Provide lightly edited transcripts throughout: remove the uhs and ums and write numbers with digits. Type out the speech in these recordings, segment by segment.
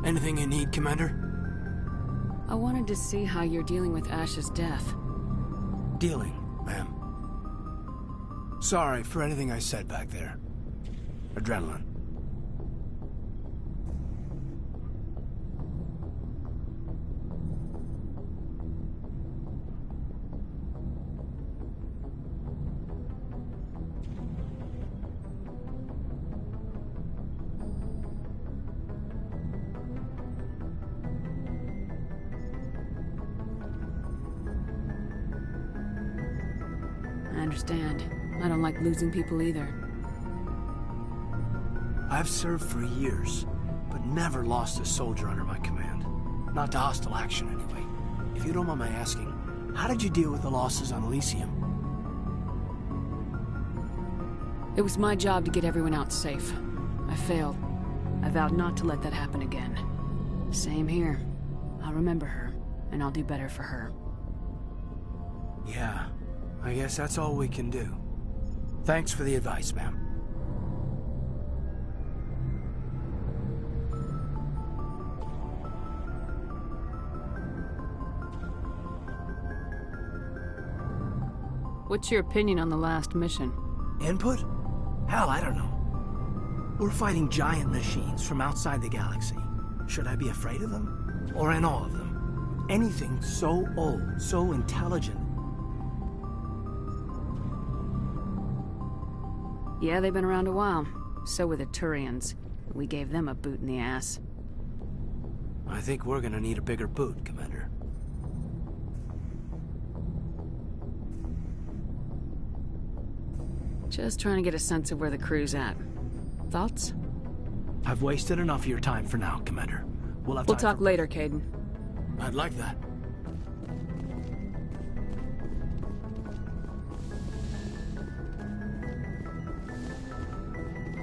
Anything you need, Commander? I wanted to see how you're dealing with Ash's death. Dealing, ma'am. Sorry for anything I said back there. Adrenaline. I understand. I don't like losing people either. I've served for years, but never lost a soldier under my command. Not to hostile action, anyway. If you don't mind my asking, how did you deal with the losses on Elysium? It was my job to get everyone out safe. I failed. I vowed not to let that happen again. Same here. I'll remember her, and I'll do better for her. Yeah, I guess that's all we can do. Thanks for the advice, ma'am. What's your opinion on the last mission? Input? Hell, I don't know. We're fighting giant machines from outside the galaxy. Should I be afraid of them? Or in awe of them? Anything so old, so intelligent. Yeah, they've been around a while. So were the Turians. We gave them a boot in the ass. I think we're gonna need a bigger boot, Commander. Just trying to get a sense of where the crew's at. Thoughts? I've wasted enough of your time for now, Commander. We'll talk later, Caden. I'd like that.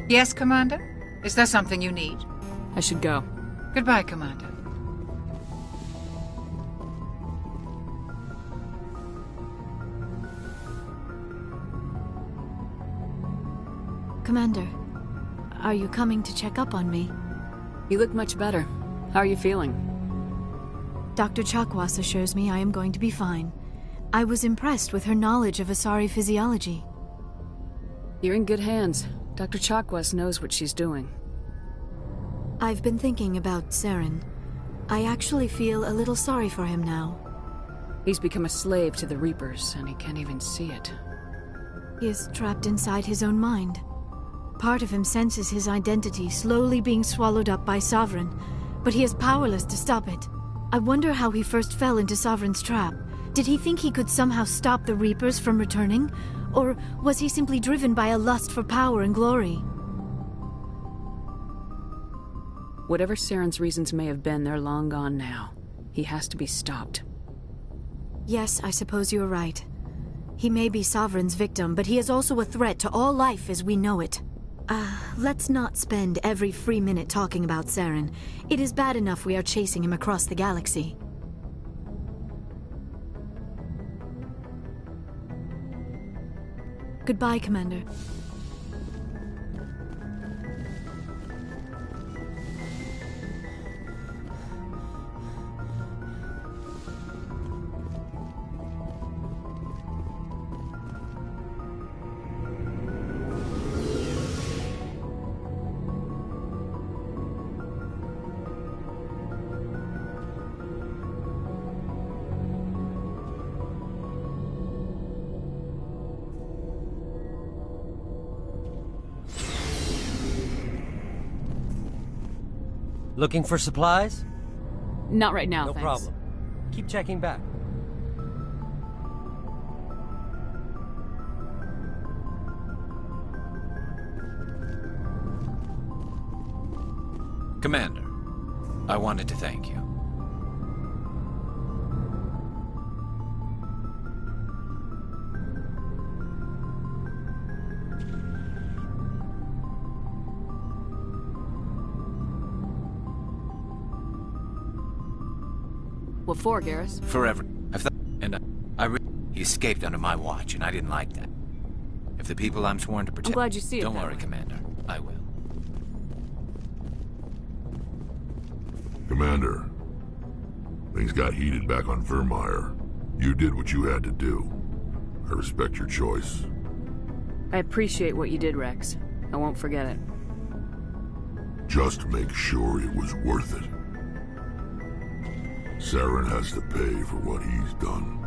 Yes, Commander? Is there something you need? I should go. Goodbye, Commander. Commander, are you coming to check up on me? You look much better. How are you feeling? Dr. Chakwas assures me I am going to be fine. I was impressed with her knowledge of Asari physiology. You're in good hands. Dr. Chakwas knows what she's doing. I've been thinking about Saren. I actually feel a little sorry for him now. He's become a slave to the Reapers, and he can't even see it. He is trapped inside his own mind. Part of him senses his identity slowly being swallowed up by Sovereign, but he is powerless to stop it. I wonder how he first fell into Sovereign's trap. Did he think he could somehow stop the Reapers from returning? Or was he simply driven by a lust for power and glory? Whatever Saren's reasons may have been, they're long gone now. He has to be stopped. Yes, I suppose you're right. He may be Sovereign's victim, but he is also a threat to all life as we know it. Let's not spend every free minute talking about Saren. It is bad enough we are chasing him across the galaxy. Goodbye, Commander. Looking for supplies? Not right now, No thanks. problem. Keep checking back. Commander, I wanted to thank you. What for, Garrus? Forever. He escaped under my watch, and I didn't like that. If the people I'm sworn to protect... I'm glad you see it Don't that worry, way. Commander. I will. Commander, things got heated back on Vermeer. You did what you had to do. I respect your choice. I appreciate what you did, Rex. I won't forget it. Just make sure it was worth it. Saren has to pay for what he's done.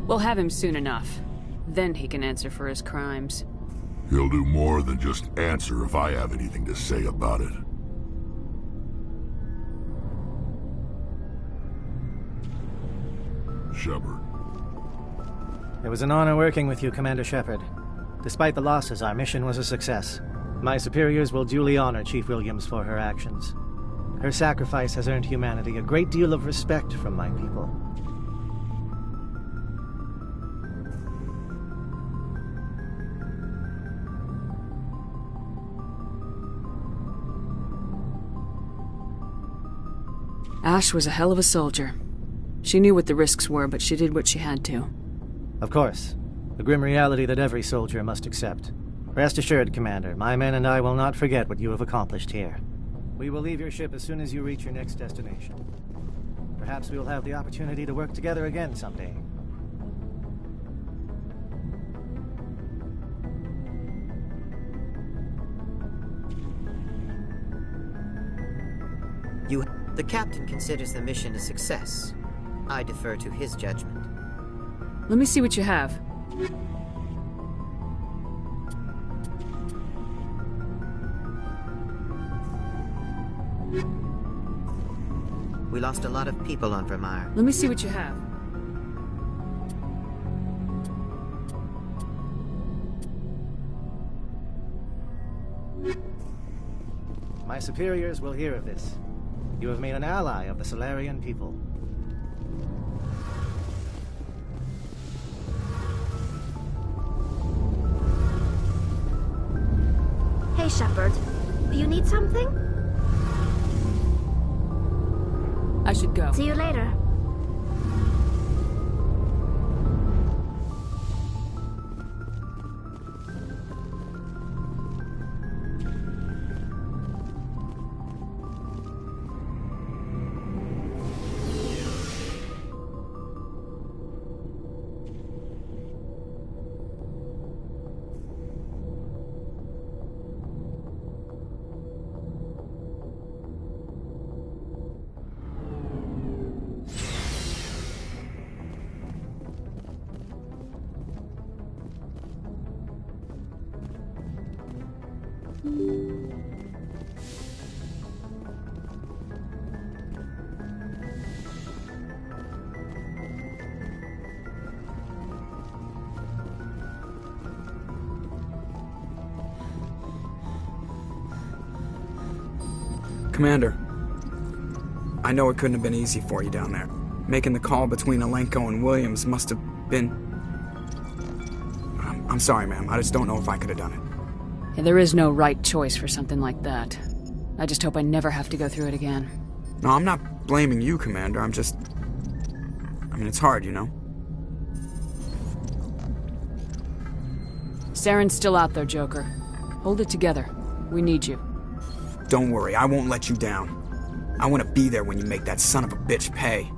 We'll have him soon enough. Then he can answer for his crimes. He'll do more than just answer if I have anything to say about it. Shepard. It was an honor working with you, Commander Shepard. Despite the losses, our mission was a success. My superiors will duly honor Chief Williams for her actions. Her sacrifice has earned humanity a great deal of respect from my people. Ash was a hell of a soldier. She knew what the risks were, but she did what she had to. Of course. The grim reality that every soldier must accept. Rest assured, Commander, my men and I will not forget what you have accomplished here. We will leave your ship as soon as you reach your next destination. Perhaps we will have the opportunity to work together again someday. The captain considers the mission a success. I defer to his judgment. Let me see what you have. We lost a lot of people on Vermeer. Let me see what you have. My superiors will hear of this. You have made an ally of the Solarian people. Hey, Shepard. You need something? I should go. See you later. Commander, I know it couldn't have been easy for you down there. Making the call between Alenko and Williams must have been... I'm sorry, ma'am. I just don't know if I could have done it. Yeah, there is no right choice for something like that. I just hope I never have to go through it again. No, I'm not blaming you, Commander. I'm just... I mean, it's hard, you know? Saren's still out there, Joker. Hold it together. We need you. Don't worry, I won't let you down. I want to be there when you make that son of a bitch pay.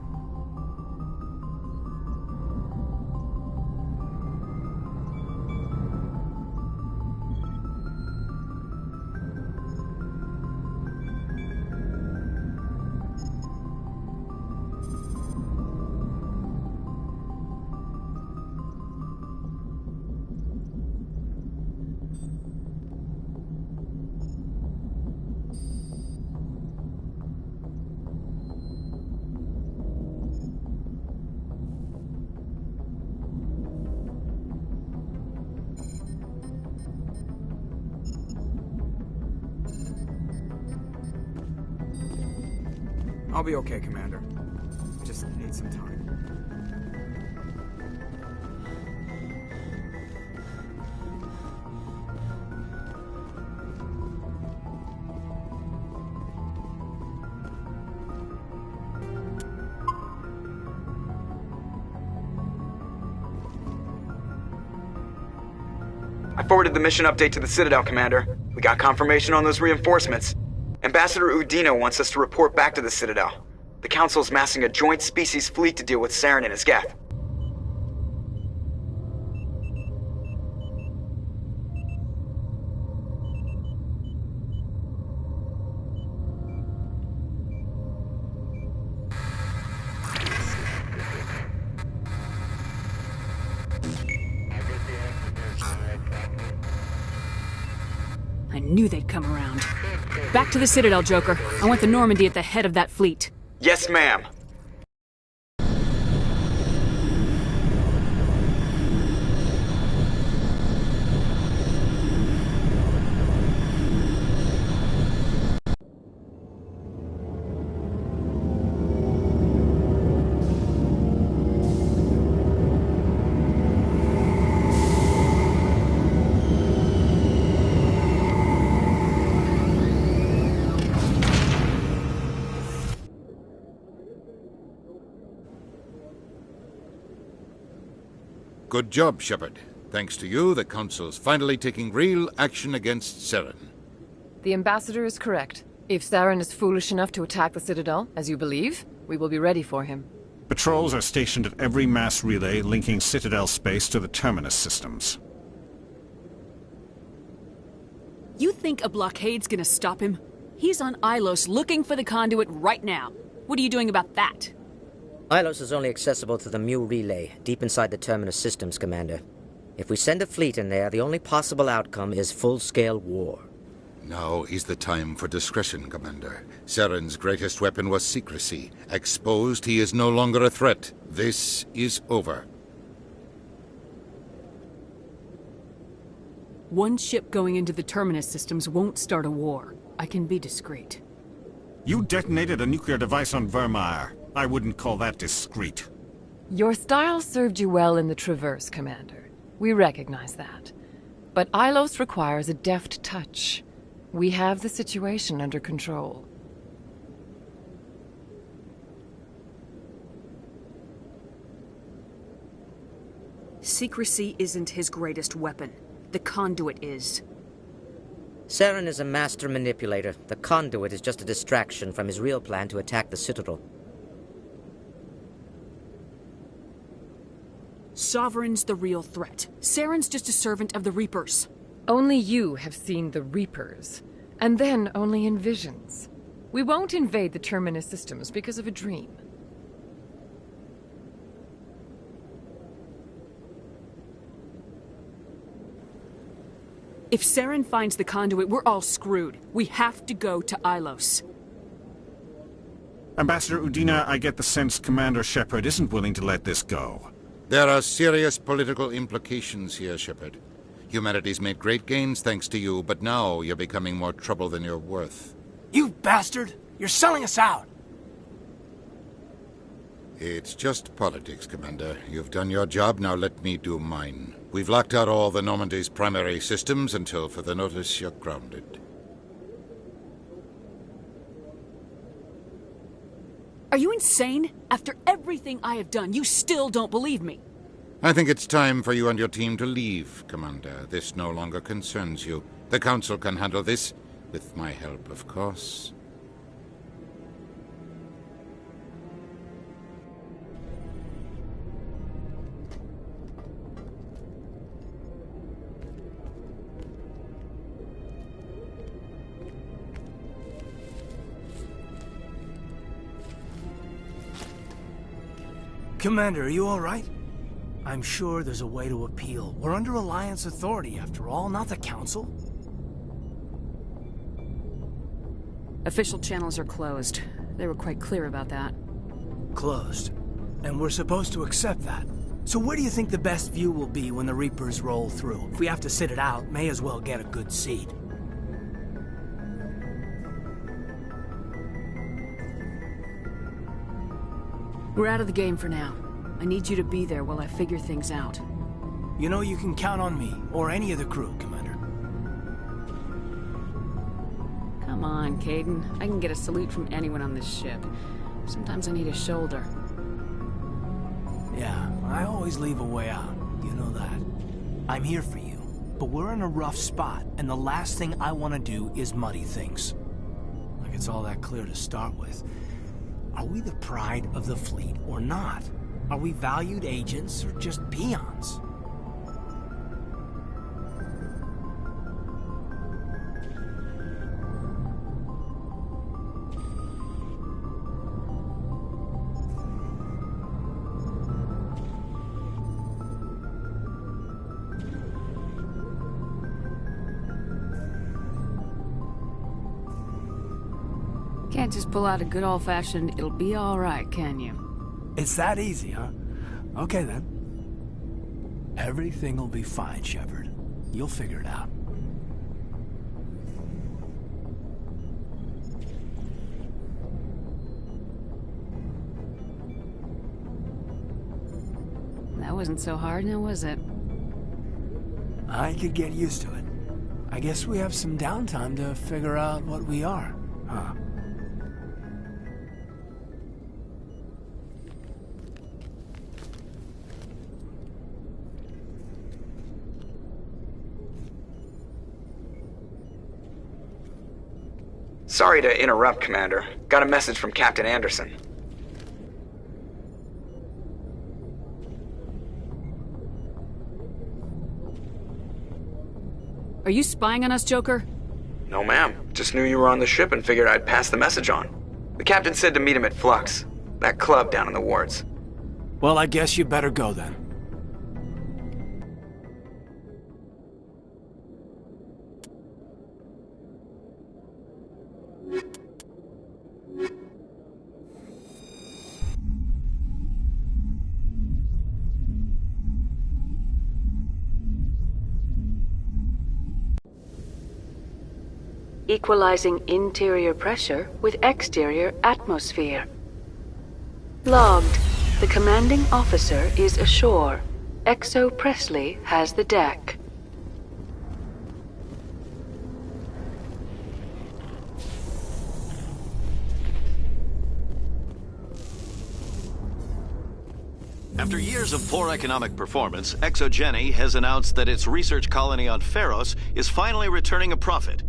I'll be okay, Commander. Just need some time. I forwarded the mission update to the Citadel, Commander. We got confirmation on those reinforcements. Ambassador Udina wants us to report back to the Citadel. The Council's massing a joint species fleet to deal with Saren and his Geth. I knew they'd come around. Back to the Citadel, Joker. I want the Normandy at the head of that fleet. Yes, ma'am. Good job, Shepard. Thanks to you, the Council's finally taking real action against Saren. The Ambassador is correct. If Saren is foolish enough to attack the Citadel, as you believe, we will be ready for him. Patrols are stationed at every mass relay linking Citadel space to the Terminus systems. You think a blockade's gonna stop him? He's on Ilos looking for the conduit right now. What are you doing about that? Ilos is only accessible to the Mu relay, deep inside the Terminus systems, Commander. If we send a fleet in there, the only possible outcome is full-scale war. Now is the time for discretion, Commander. Saren's greatest weapon was secrecy. Exposed, he is no longer a threat. This is over. One ship going into the Terminus systems won't start a war. I can be discreet. You detonated a nuclear device on Vermeer. I wouldn't call that discreet. Your style served you well in the Traverse, Commander. We recognize that. But Ilos requires a deft touch. We have the situation under control. Secrecy isn't his greatest weapon. The conduit is. Saren is a master manipulator. The conduit is just a distraction from his real plan to attack the Citadel. Sovereign's the real threat. Saren's just a servant of the Reapers. Only you have seen the Reapers, and then only in visions. We won't invade the Terminus systems because of a dream. If Saren finds the conduit, we're all screwed. We have to go to Ilos. Ambassador Udina, I get the sense Commander Shepard isn't willing to let this go. There are serious political implications here, Shepard. Humanity's made great gains thanks to you, but now you're becoming more trouble than you're worth. You bastard! You're selling us out! It's just politics, Commander. You've done your job, now let me do mine. We've locked out all the Normandy's primary systems until further notice you're grounded. Are you insane? After everything I have done, you still don't believe me. I think it's time for you and your team to leave, Commander. This no longer concerns you. The Council can handle this, with my help, of course. Commander, are you all right? I'm sure there's a way to appeal. We're under Alliance authority, after all, not the Council. Official channels are closed. They were quite clear about that. Closed. And we're supposed to accept that. So where do you think the best view will be when the Reapers roll through? If we have to sit it out, may as well get a good seat. We're out of the game for now. I need you to be there while I figure things out. You know you can count on me, or any of the crew, Commander. Come on, Caden. I can get a salute from anyone on this ship. Sometimes I need a shoulder. Yeah, I always leave a way out. You know that. I'm here for you, but we're in a rough spot, and the last thing I want to do is muddy things. Like it's all that clear to start with. Are we the pride of the fleet or not? Are we valued agents or just peons? Can't just pull out a good old-fashioned, it'll be all right, can you? It's that easy, huh? Okay, then. Everything will be fine, Shepard. You'll figure it out. That wasn't so hard, now was it? I could get used to it. I guess we have some downtime to figure out what we are, huh? Sorry to interrupt, Commander. Got a message from Captain Anderson. Are you spying on us, Joker? No, ma'am. Just knew you were on the ship and figured I'd pass the message on. The captain said to meet him at Flux, that club down in the wards. Well, I guess you better go then. Equalizing interior pressure with exterior atmosphere. Logged. The commanding officer is ashore. Exo Presley has the deck. After years of poor economic performance, ExoGeni has announced that its research colony on Pharos is finally returning a profit.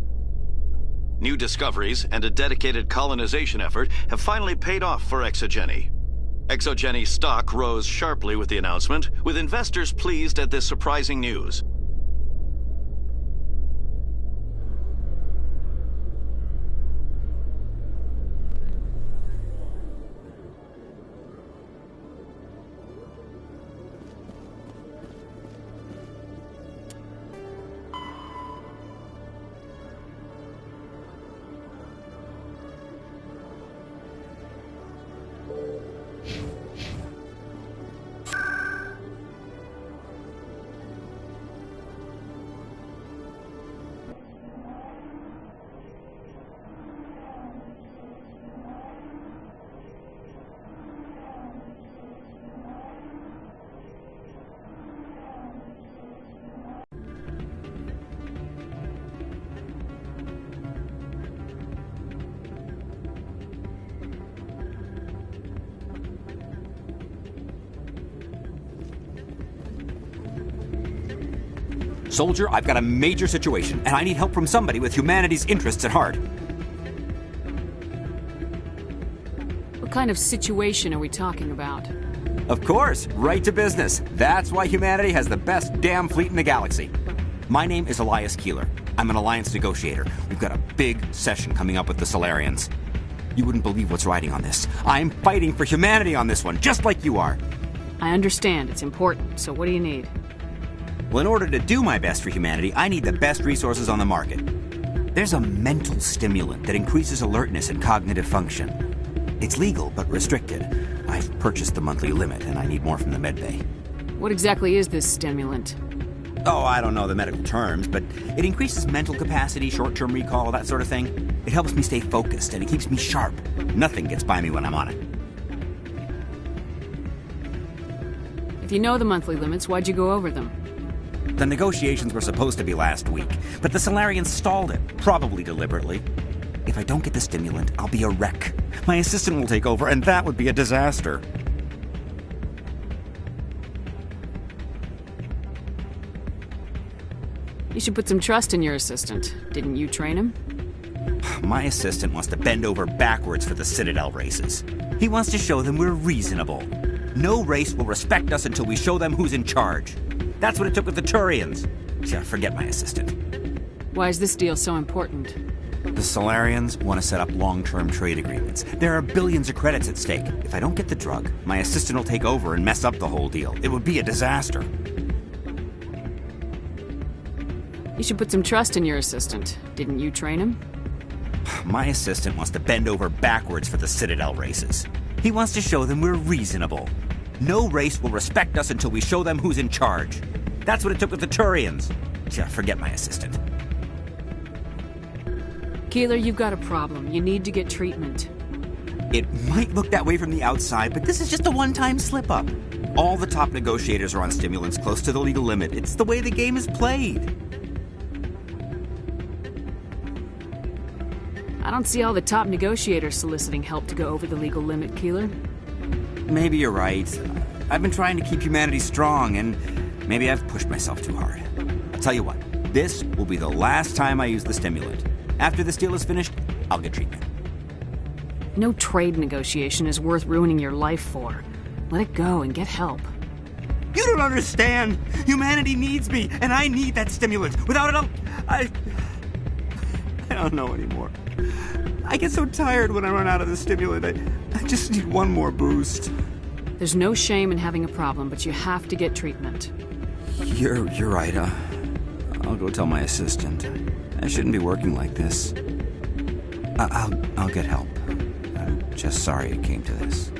New discoveries and a dedicated colonization effort have finally paid off for ExoGeni. ExoGeni stock rose sharply with the announcement, with investors pleased at this surprising news. Soldier, I've got a major situation, and I need help from somebody with humanity's interests at heart. What kind of situation are we talking about? Of course, right to business. That's why humanity has the best damn fleet in the galaxy. My name is Elias Keeler. I'm an alliance negotiator. We've got a big session coming up with the Solarians. You wouldn't believe what's riding on this. I'm fighting for humanity on this one, just like you are. I understand. It's important. So what do you need? Well, in order to do my best for humanity, I need the best resources on the market. There's a mental stimulant that increases alertness and cognitive function. It's legal, but restricted. I've purchased the monthly limit, and I need more from the medbay. What exactly is this stimulant? Oh, I don't know the medical terms, but it increases mental capacity, short-term recall, that sort of thing. It helps me stay focused, and it keeps me sharp. Nothing gets by me when I'm on it. If you know the monthly limits, why'd you go over them? The negotiations were supposed to be last week, but the Solarians stalled it, probably deliberately. If I don't get the stimulant, I'll be a wreck. My assistant will take over, and that would be a disaster. You should put some trust in your assistant. Didn't you train him? My assistant wants to bend over backwards for the Citadel races. He wants to show them we're reasonable. No race will respect us until we show them who's in charge. That's what it took with the Turians. Yeah, forget my assistant. Why is this deal so important? The Solarians want to set up long-term trade agreements. There are billions of credits at stake. If I don't get the drug, my assistant will take over and mess up the whole deal. It would be a disaster. You should put some trust in your assistant. Didn't you train him? My assistant wants to bend over backwards for the Citadel races. He wants to show them we're reasonable. No race will respect us until we show them who's in charge. That's what it took with the Turians. Yeah, forget my assistant. Keeler, you've got a problem. You need to get treatment. It might look that way from the outside, but this is just a one-time slip-up. All the top negotiators are on stimulants close to the legal limit. It's the way the game is played. I don't see all the top negotiators soliciting help to go over the legal limit, Keeler. Maybe you're right. I've been trying to keep humanity strong, and maybe I've pushed myself too hard. I'll tell you what, this will be the last time I use the stimulant. After this deal is finished, I'll get treatment. No trade negotiation is worth ruining your life for. Let it go and get help. You don't understand! Humanity needs me, and I need that stimulant. Without it, I don't know anymore. I get so tired when I run out of the stimulant. I just need one more boost. There's no shame in having a problem, but you have to get treatment. You're right. I'll go tell my assistant. I shouldn't be working like this. I'll get help. I'm just sorry it came to this.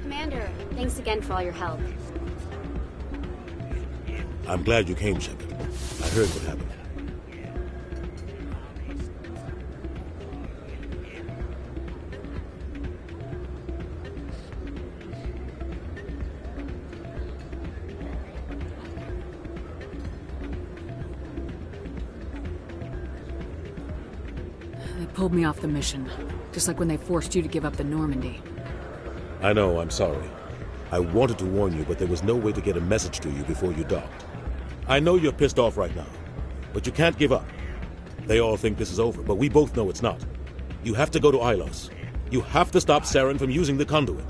Commander, thanks again for all your help. I'm glad you came, Shepard. I heard what happened. They pulled me off the mission, just like when they forced you to give up the Normandy. I know, I'm sorry. I wanted to warn you, but there was no way to get a message to you before you docked. I know you're pissed off right now, but you can't give up. They all think this is over, but we both know it's not. You have to go to Ilos. You have to stop Saren from using the conduit.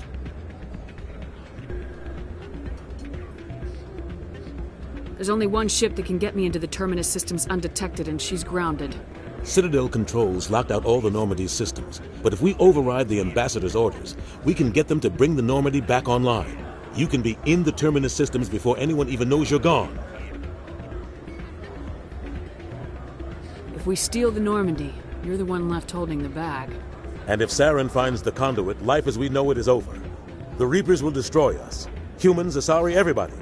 There's only one ship that can get me into the Terminus systems undetected, and she's grounded. Citadel controls locked out all the Normandy's systems, but if we override the Ambassador's orders, we can get them to bring the Normandy back online. You can be in the Terminus systems before anyone even knows you're gone. If we steal the Normandy, you're the one left holding the bag. And if Saren finds the conduit, life as we know it is over. The Reapers will destroy us. Humans, Asari, everybody.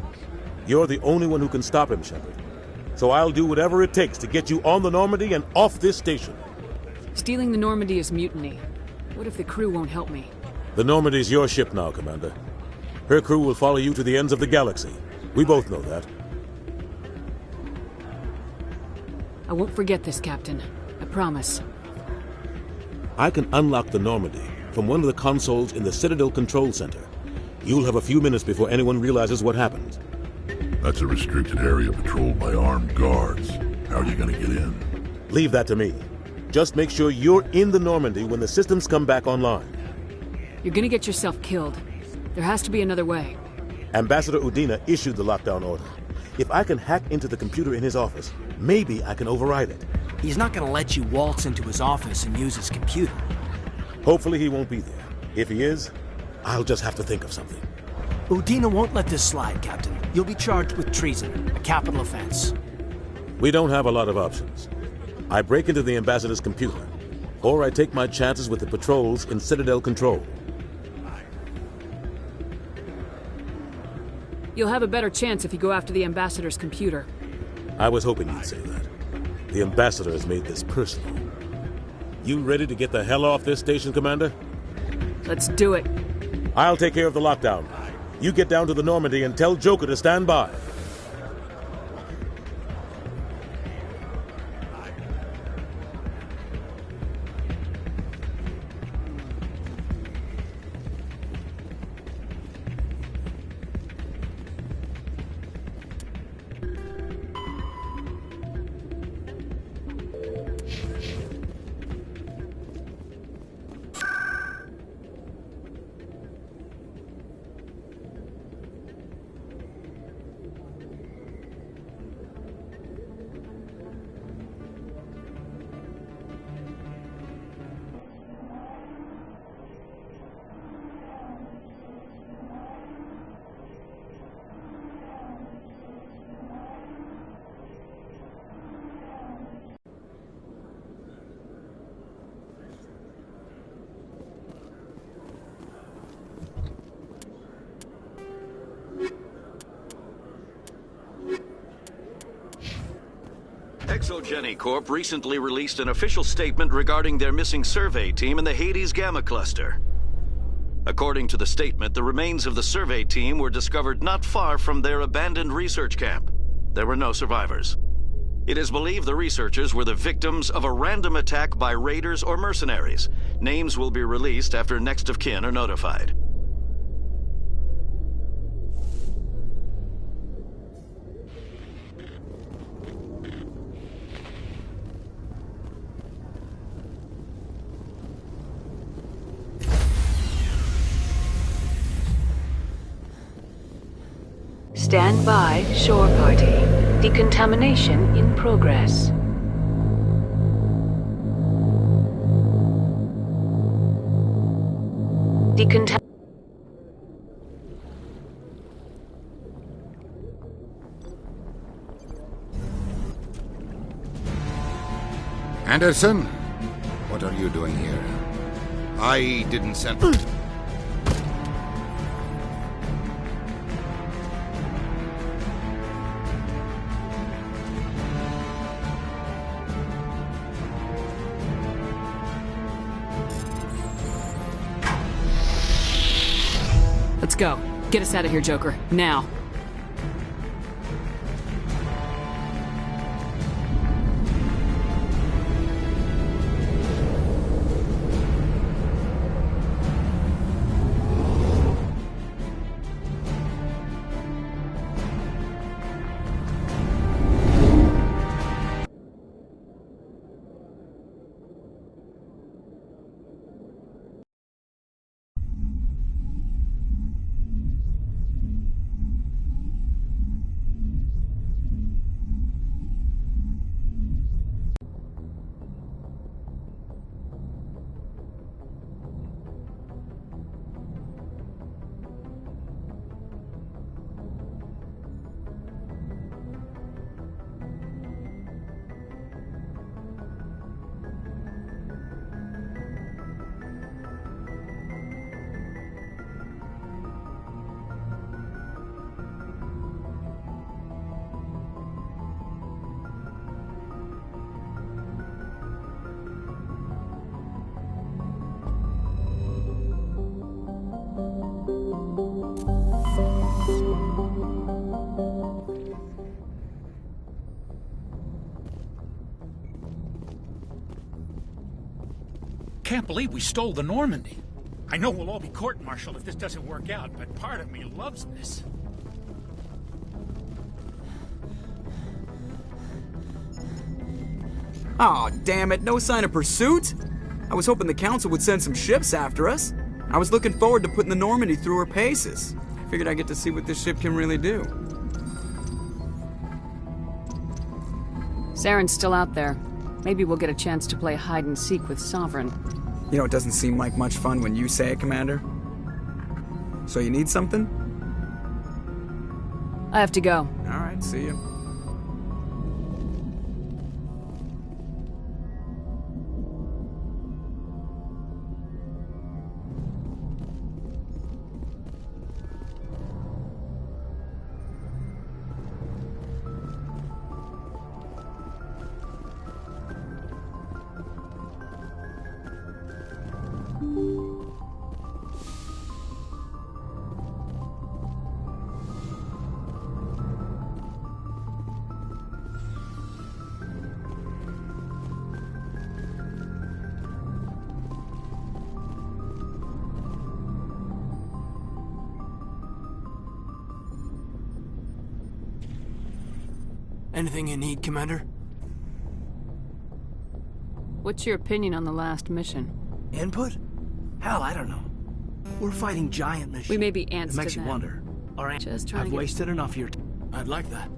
You're the only one who can stop him, Shepard. So I'll do whatever it takes to get you on the Normandy and off this station. Stealing the Normandy is mutiny. What if the crew won't help me? The Normandy's your ship now, Commander. Her crew will follow you to the ends of the galaxy. We both know that. I won't forget this, Captain. I promise. I can unlock the Normandy from one of the consoles in the Citadel Control Center. You'll have a few minutes before anyone realizes what happened. That's a restricted area patrolled by armed guards. How are you gonna get in? Leave that to me. Just make sure you're in the Normandy when the systems come back online. You're gonna get yourself killed. There has to be another way. Ambassador Udina issued the lockdown order. If I can hack into the computer in his office, maybe I can override it. He's not gonna let you waltz into his office and use his computer. Hopefully he won't be there. If he is, I'll just have to think of something. Udina won't let this slide, Captain. You'll be charged with treason, a capital offense. We don't have a lot of options. I break into the ambassador's computer, or I take my chances with the patrols in Citadel control. You'll have a better chance if you go after the ambassador's computer. I was hoping you'd say that. The ambassador has made this personal. You ready to get the hell off this station, Commander? Let's do it. I'll take care of the lockdown. You get down to the Normandy and tell Joker to stand by. ExoGeni Corp recently released an official statement regarding their missing survey team in the Hades Gamma Cluster. According to the statement, the remains of the survey team were discovered not far from their abandoned research camp. There were no survivors. It is believed the researchers were the victims of a random attack by raiders or mercenaries. Names will be released after next of kin are notified. Stand by, shore party. Decontamination in progress. Anderson, what are you doing here? I didn't send... Let's go. Get us out of here, Joker. Now. Can't believe we stole the Normandy. I know we'll all be court-martialed if this doesn't work out, but part of me loves this. Aw, damn it, no sign of pursuit? I was hoping the Council would send some ships after us. I was looking forward to putting the Normandy through her paces. I figured I'd get to see what this ship can really do. Saren's still out there. Maybe we'll get a chance to play hide-and-seek with Sovereign. You know, it doesn't seem like much fun when you say it, Commander. So you need something? I have to go. All right, see you. Anything you need, Commander? What's your opinion on the last mission? Input? Hell, I don't know. We're fighting giant machines. We may be ants It makes to you them. wonder. Or Just trying I've to get... wasted enough of your time. I'd like that.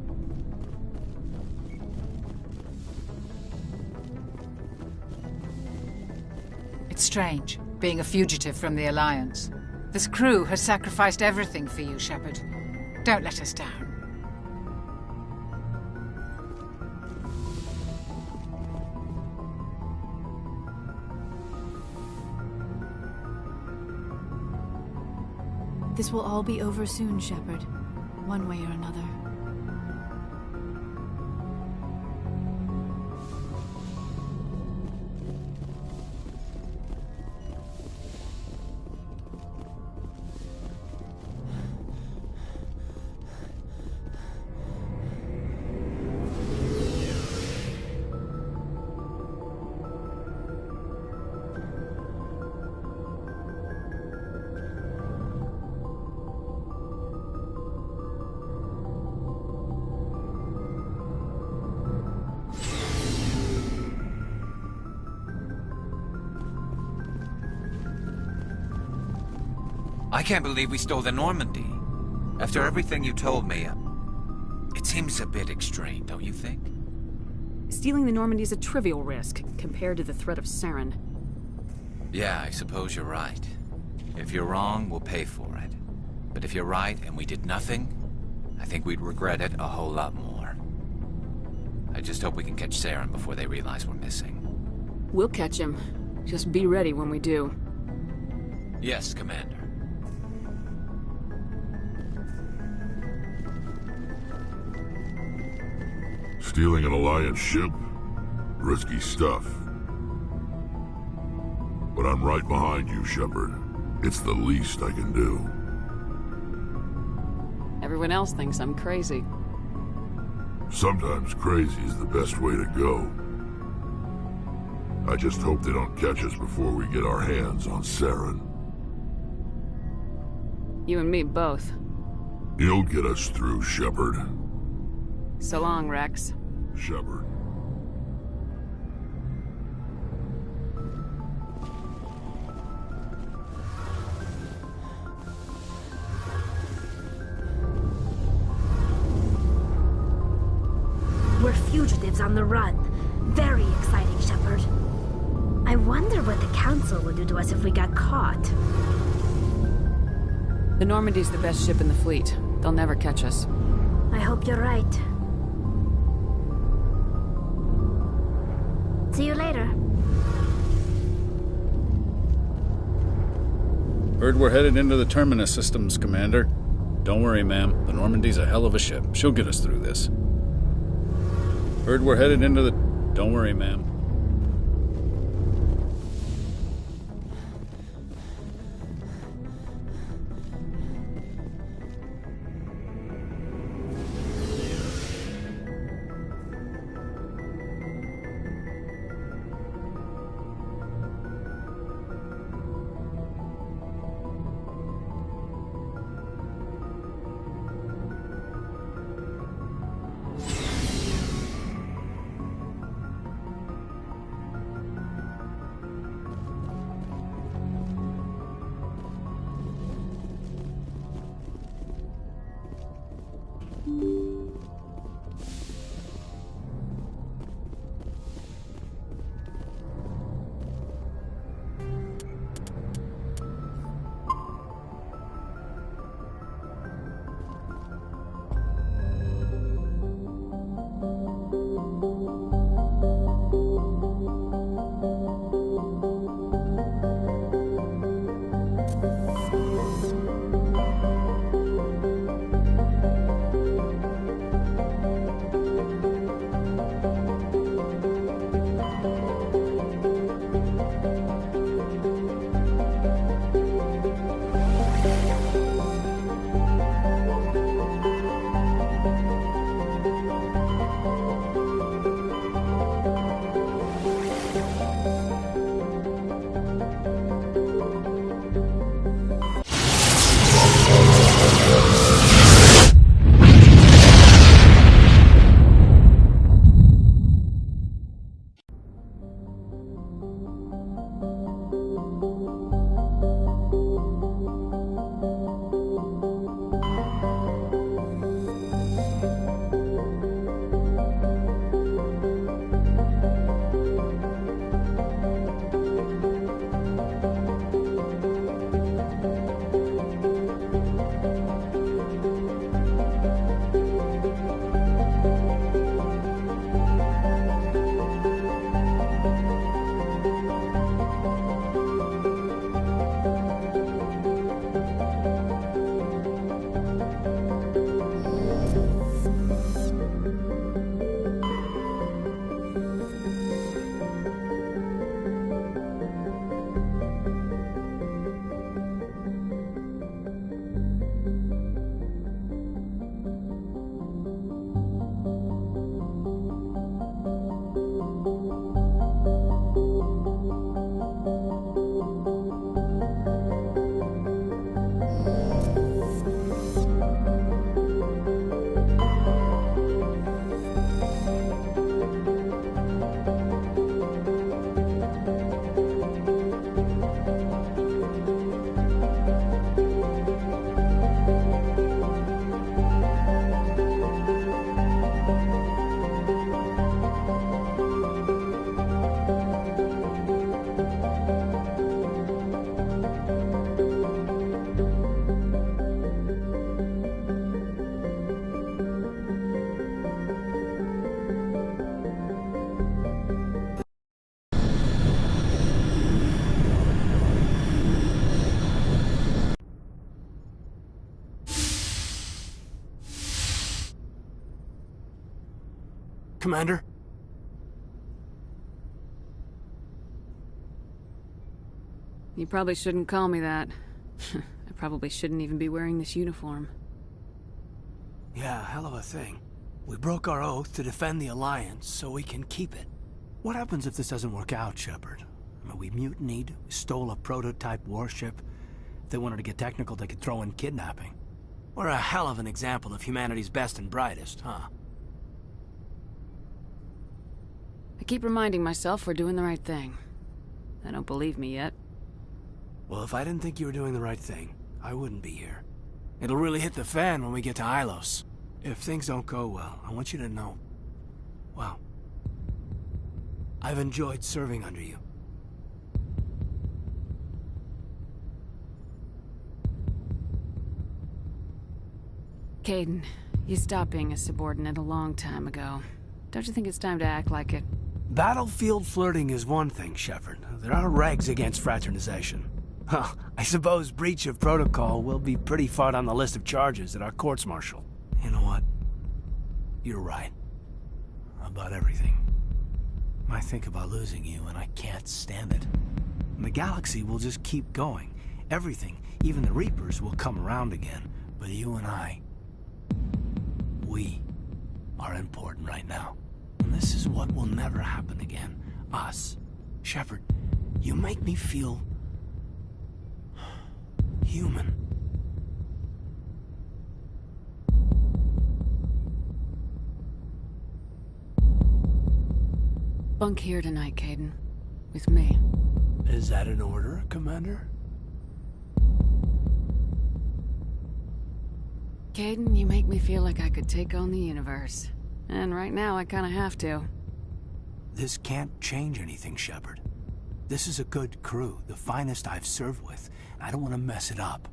It's strange, being a fugitive from the Alliance. This crew has sacrificed everything for you, Shepard. Don't let us down. This will all be over soon, Shepard. One way or another. I can't believe we stole the Normandy. After everything you told me, it seems a bit extreme, don't you think? Stealing the Normandy is a trivial risk compared to the threat of Saren. Yeah, I suppose you're right. If you're wrong, we'll pay for it. But if you're right and we did nothing, I think we'd regret it a whole lot more. I just hope we can catch Saren before they realize we're missing. We'll catch him. Just be ready when we do. Yes, Commander. Stealing an Alliance ship? Risky stuff. But I'm right behind you, Shepard. It's the least I can do. Everyone else thinks I'm crazy. Sometimes crazy is the best way to go. I just hope they don't catch us before we get our hands on Saren. You and me both. You'll get us through, Shepard. So long, Rex. Shepard. We're fugitives on the run. Very exciting, Shepard. I wonder what the Council would do to us if we got caught. The Normandy's the best ship in the fleet. They'll never catch us. I hope you're right. See you later. Heard we're headed into the Terminus systems, Commander. Don't worry, ma'am. The Normandy's a hell of a ship. She'll get us through this. Heard we're headed into the... Don't worry, ma'am. Commander? You probably shouldn't call me that. I probably shouldn't even be wearing this uniform. Yeah, hell of a thing. We broke our oath to defend the Alliance, so we can keep it. What happens if this doesn't work out, Shepard? I mean, we mutinied, we stole a prototype warship. If they wanted to get technical, they could throw in kidnapping. We're a hell of an example of humanity's best and brightest, huh? I keep reminding myself we're doing the right thing. They don't believe me yet. Well, if I didn't think you were doing the right thing, I wouldn't be here. It'll really hit the fan when we get to Ilos. If things don't go well, I want you to know, well, I've enjoyed serving under you. Kaidan, you stopped being a subordinate a long time ago. Don't you think it's time to act like it? Battlefield flirting is one thing, Shepard. There are regs against fraternization. Well, I suppose breach of protocol will be pretty far on the list of charges at our courts-martial. You know what? You're right. About everything. I think about losing you, and I can't stand it. And the galaxy will just keep going. Everything, even the Reapers, will come around again. But you and I, we are important right now. And this is what will never happen again. Us. Shepard, you make me feel human. Bunk here tonight, Kaidan. With me. Is that an order, Commander? Kaidan, you make me feel like I could take on the universe. And right now, I kinda have to. This can't change anything, Shepard. This is a good crew, the finest I've served with. I don't want to mess it up.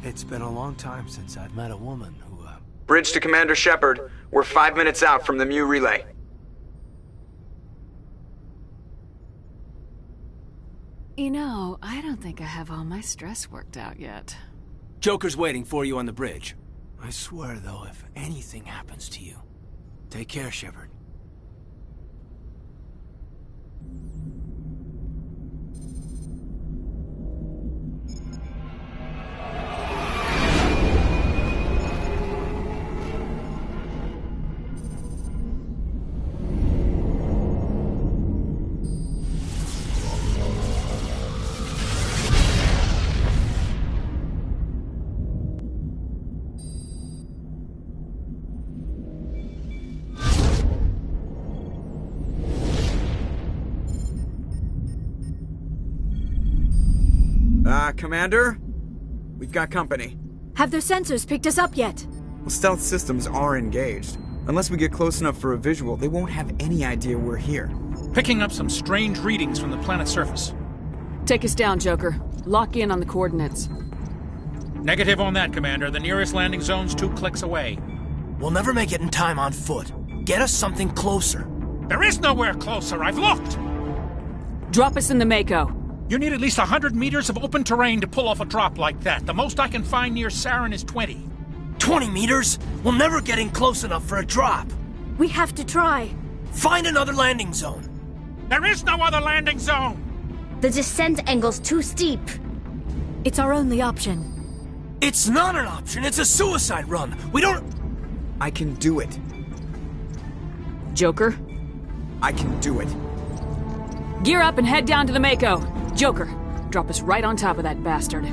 It's been a long time since I've met a woman who, Bridge to Commander Shepard. We're 5 minutes out from the ME relay. You know, I don't think I have all my stress worked out yet. Joker's waiting for you on the bridge. I swear, though, if anything happens to you, take care, Shepard. Commander? We've got company. Have their sensors picked us up yet? Well, stealth systems are engaged. Unless we get close enough for a visual, they won't have any idea we're here. Picking up some strange readings from the planet's surface. Take us down, Joker. Lock in on the coordinates. Negative on that, Commander. The nearest landing zone's 2 clicks away. We'll never make it in time on foot. Get us something closer. There is nowhere closer. I've looked. Drop us in the Mako. You need at least 100 meters of open terrain to pull off a drop like that. The most I can find near Saren is 20. 20 meters? We'll never get in close enough for a drop. We have to try. Find another landing zone. There is no other landing zone! The descent angle's too steep. It's our only option. It's not an option. It's a suicide run. We don't... I can do it. Joker? I can do it. Gear up and head down to the Mako. Joker, drop us right on top of that bastard.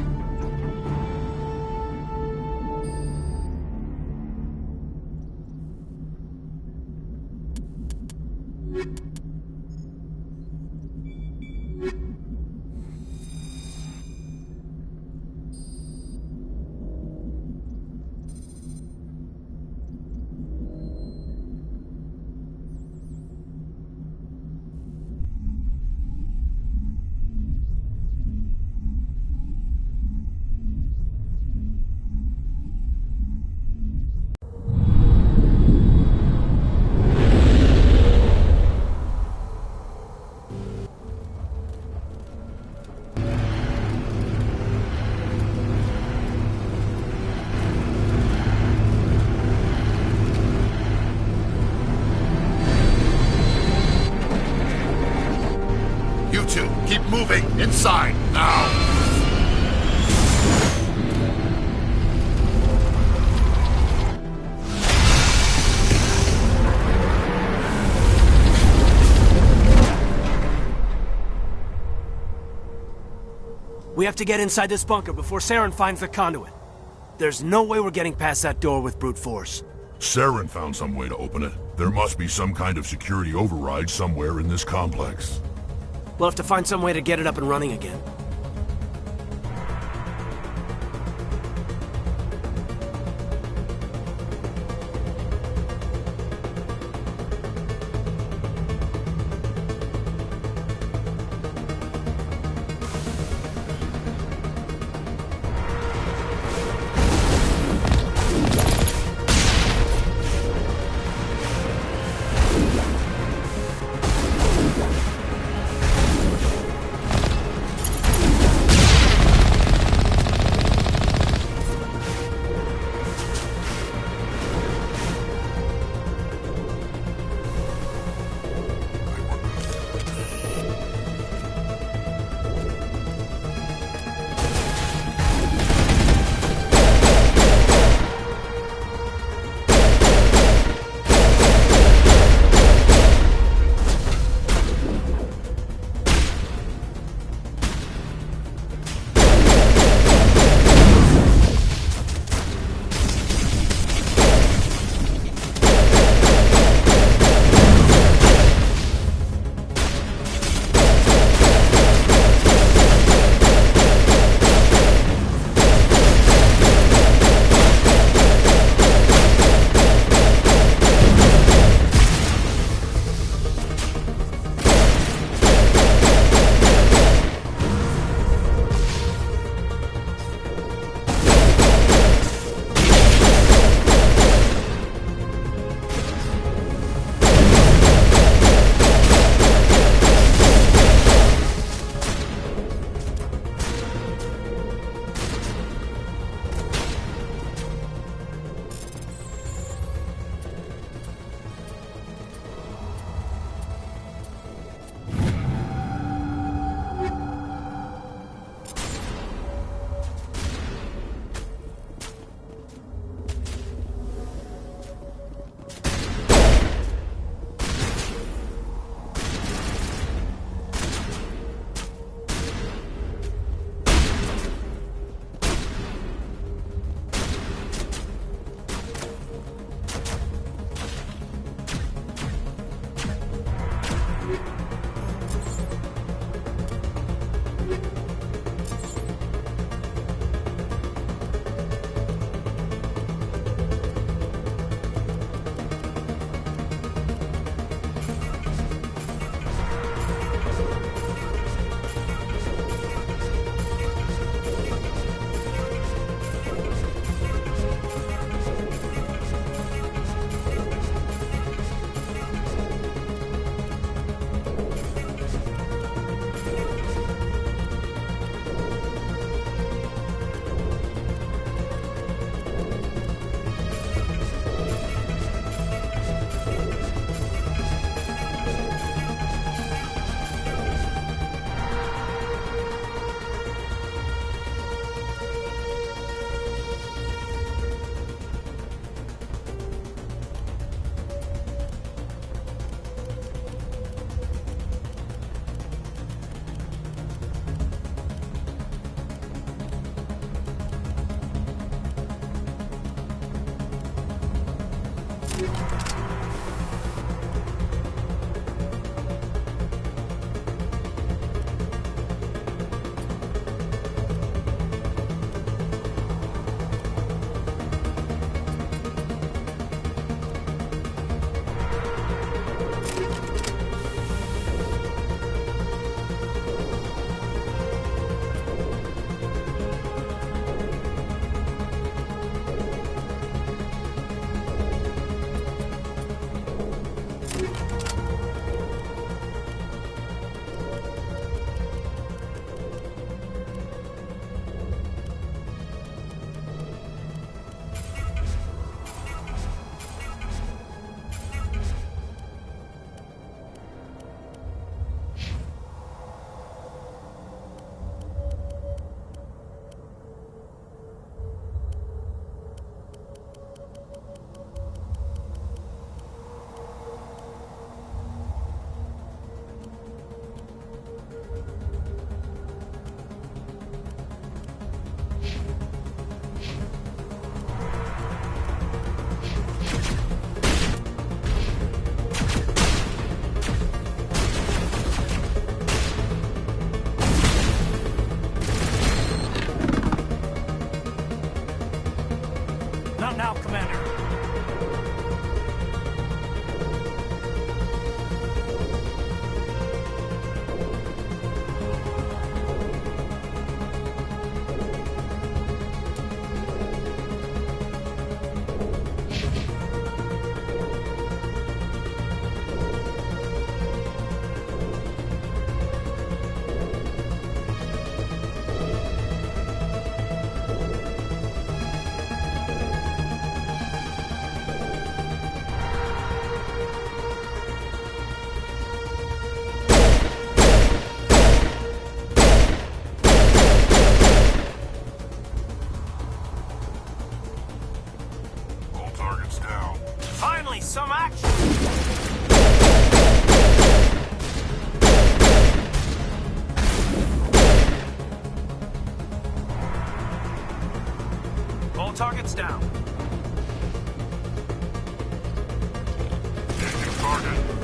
We have to get inside this bunker before Saren finds the conduit. There's no way we're getting past that door with brute force. Saren found some way to open it. There must be some kind of security override somewhere in this complex. We'll have to find some way to get it up and running again. Not now, Commander. Some action! All targets down. Engine target.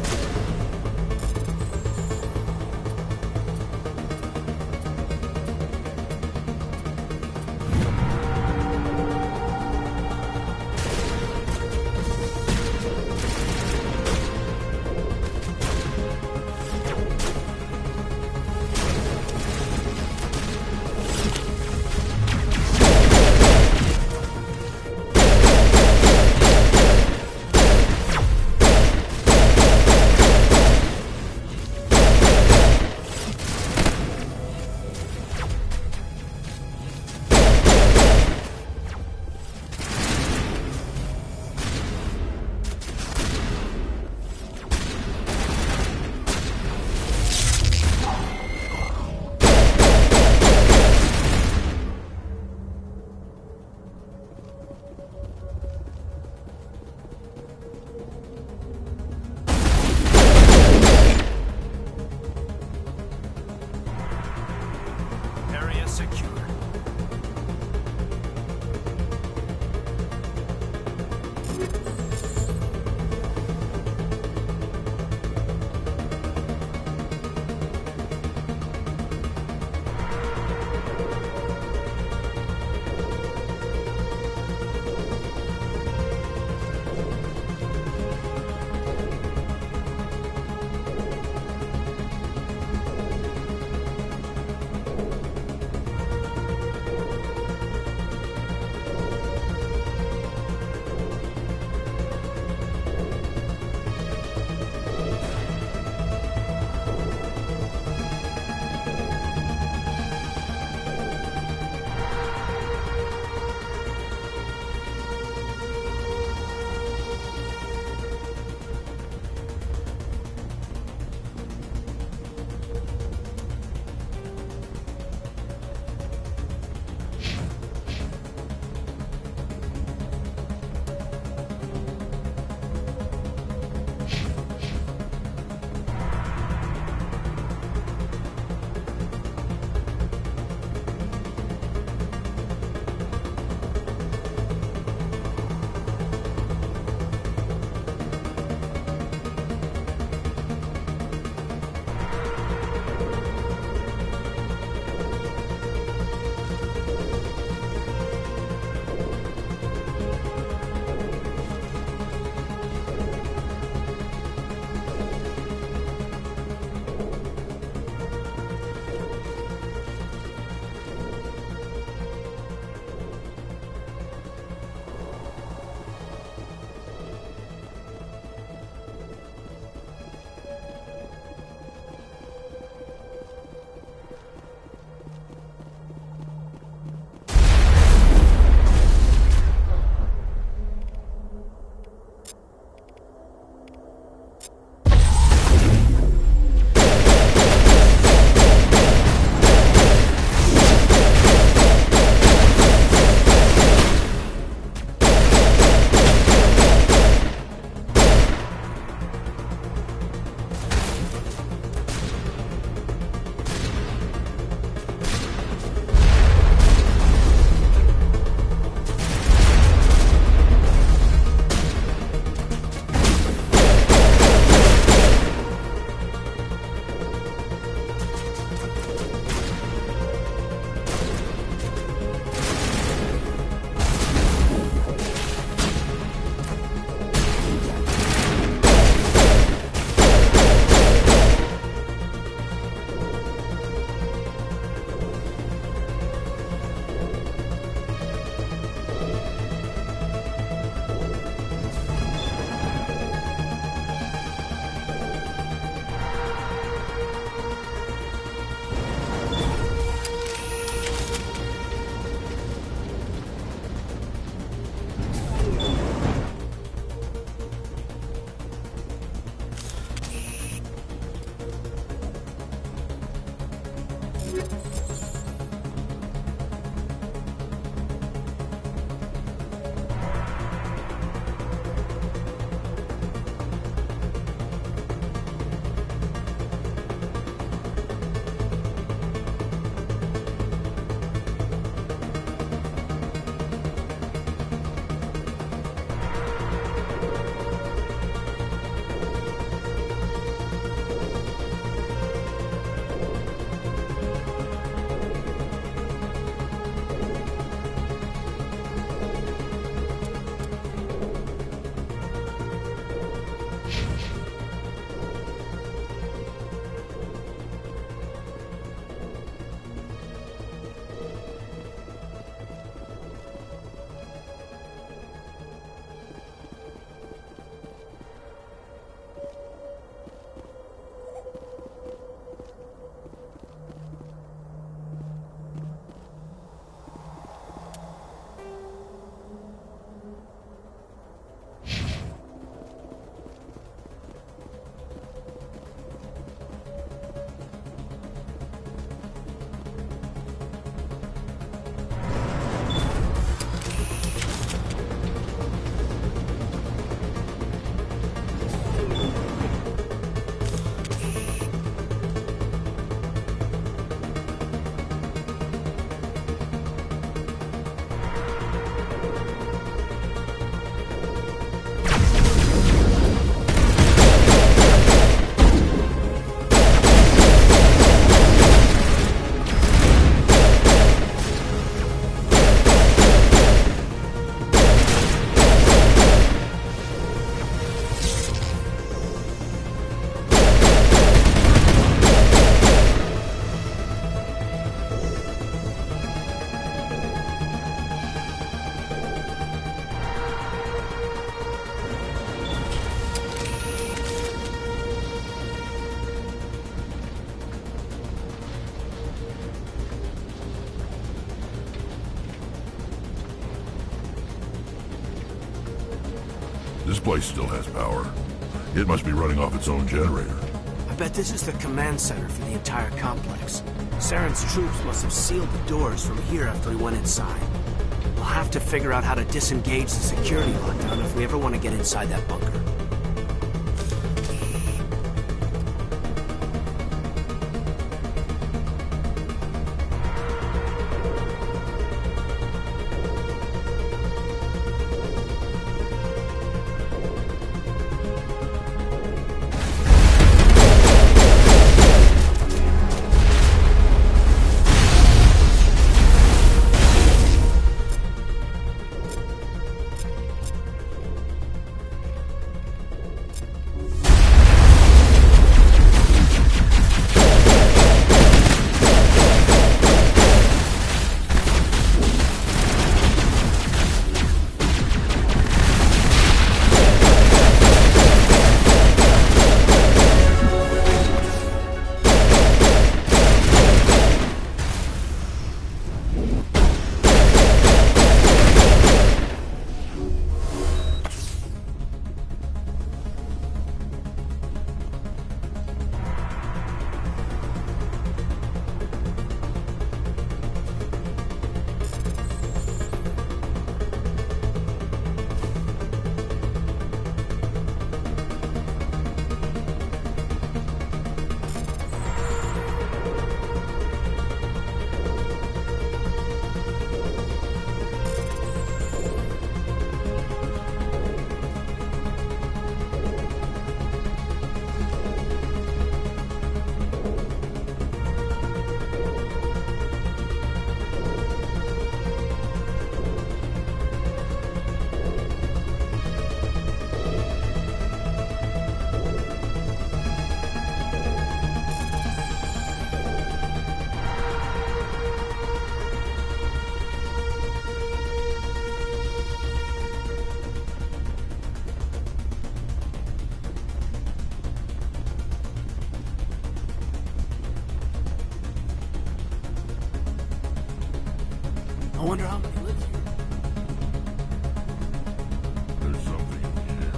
This place still has power. It must be running off its own generator. I bet this is the command center for the entire complex. Saren's troops must have sealed the doors from here after he went inside. We'll have to figure out how to disengage the security lockdown if we ever want to get inside that bunker. I wonder how many live here. There's something in the air.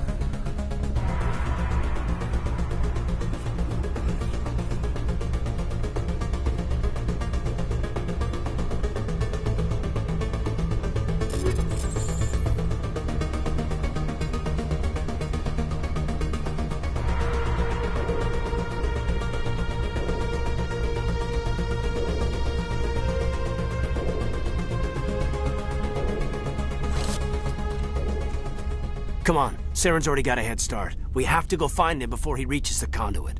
Come on, Saren's already got a head start. We have to go find him before he reaches the conduit.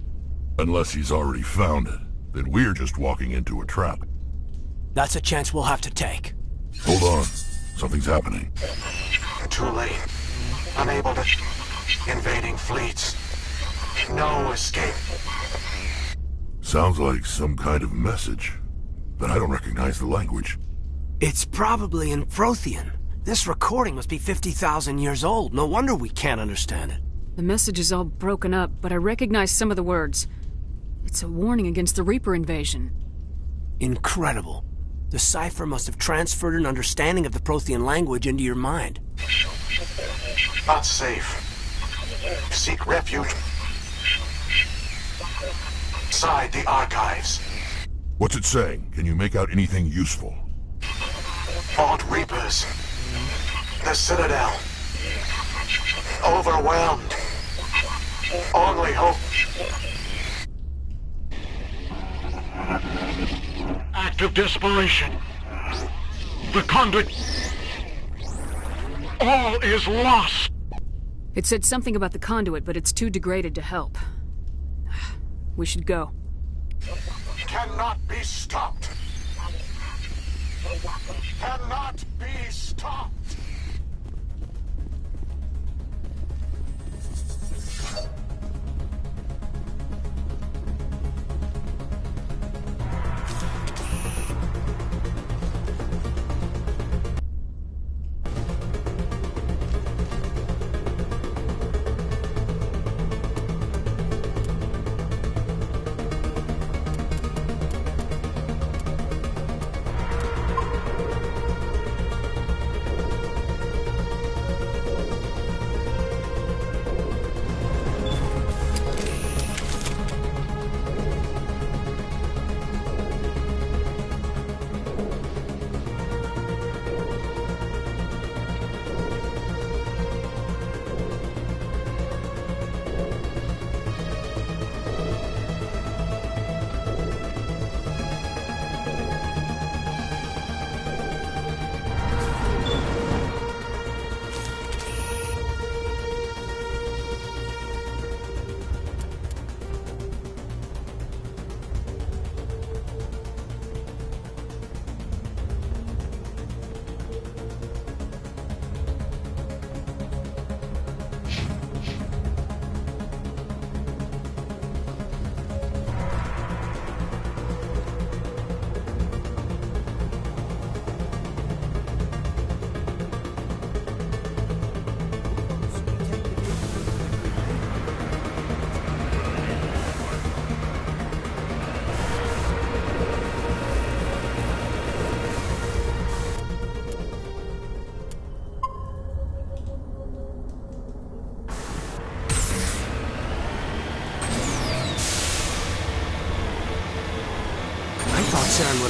Unless he's already found it, then we're just walking into a trap. That's a chance we'll have to take. Hold on. Something's happening. Too late. Unable to... Invading fleets. No escape. Sounds like some kind of message, but I don't recognize the language. It's probably in Prothean. This recording must be 50,000 years old. No wonder we can't understand it. The message is all broken up, but I recognize some of the words. It's a warning against the Reaper invasion. Incredible. The cipher must have transferred an understanding of the Prothean language into your mind. Not safe. Seek refuge. Inside the archives. What's it saying? Can you make out anything useful? Fought Reapers. The Citadel. Overwhelmed. Only hope. Act of desperation. The conduit. All is lost. It said something about the conduit, but it's too degraded to help. We should go. Cannot be stopped. Cannot be stopped.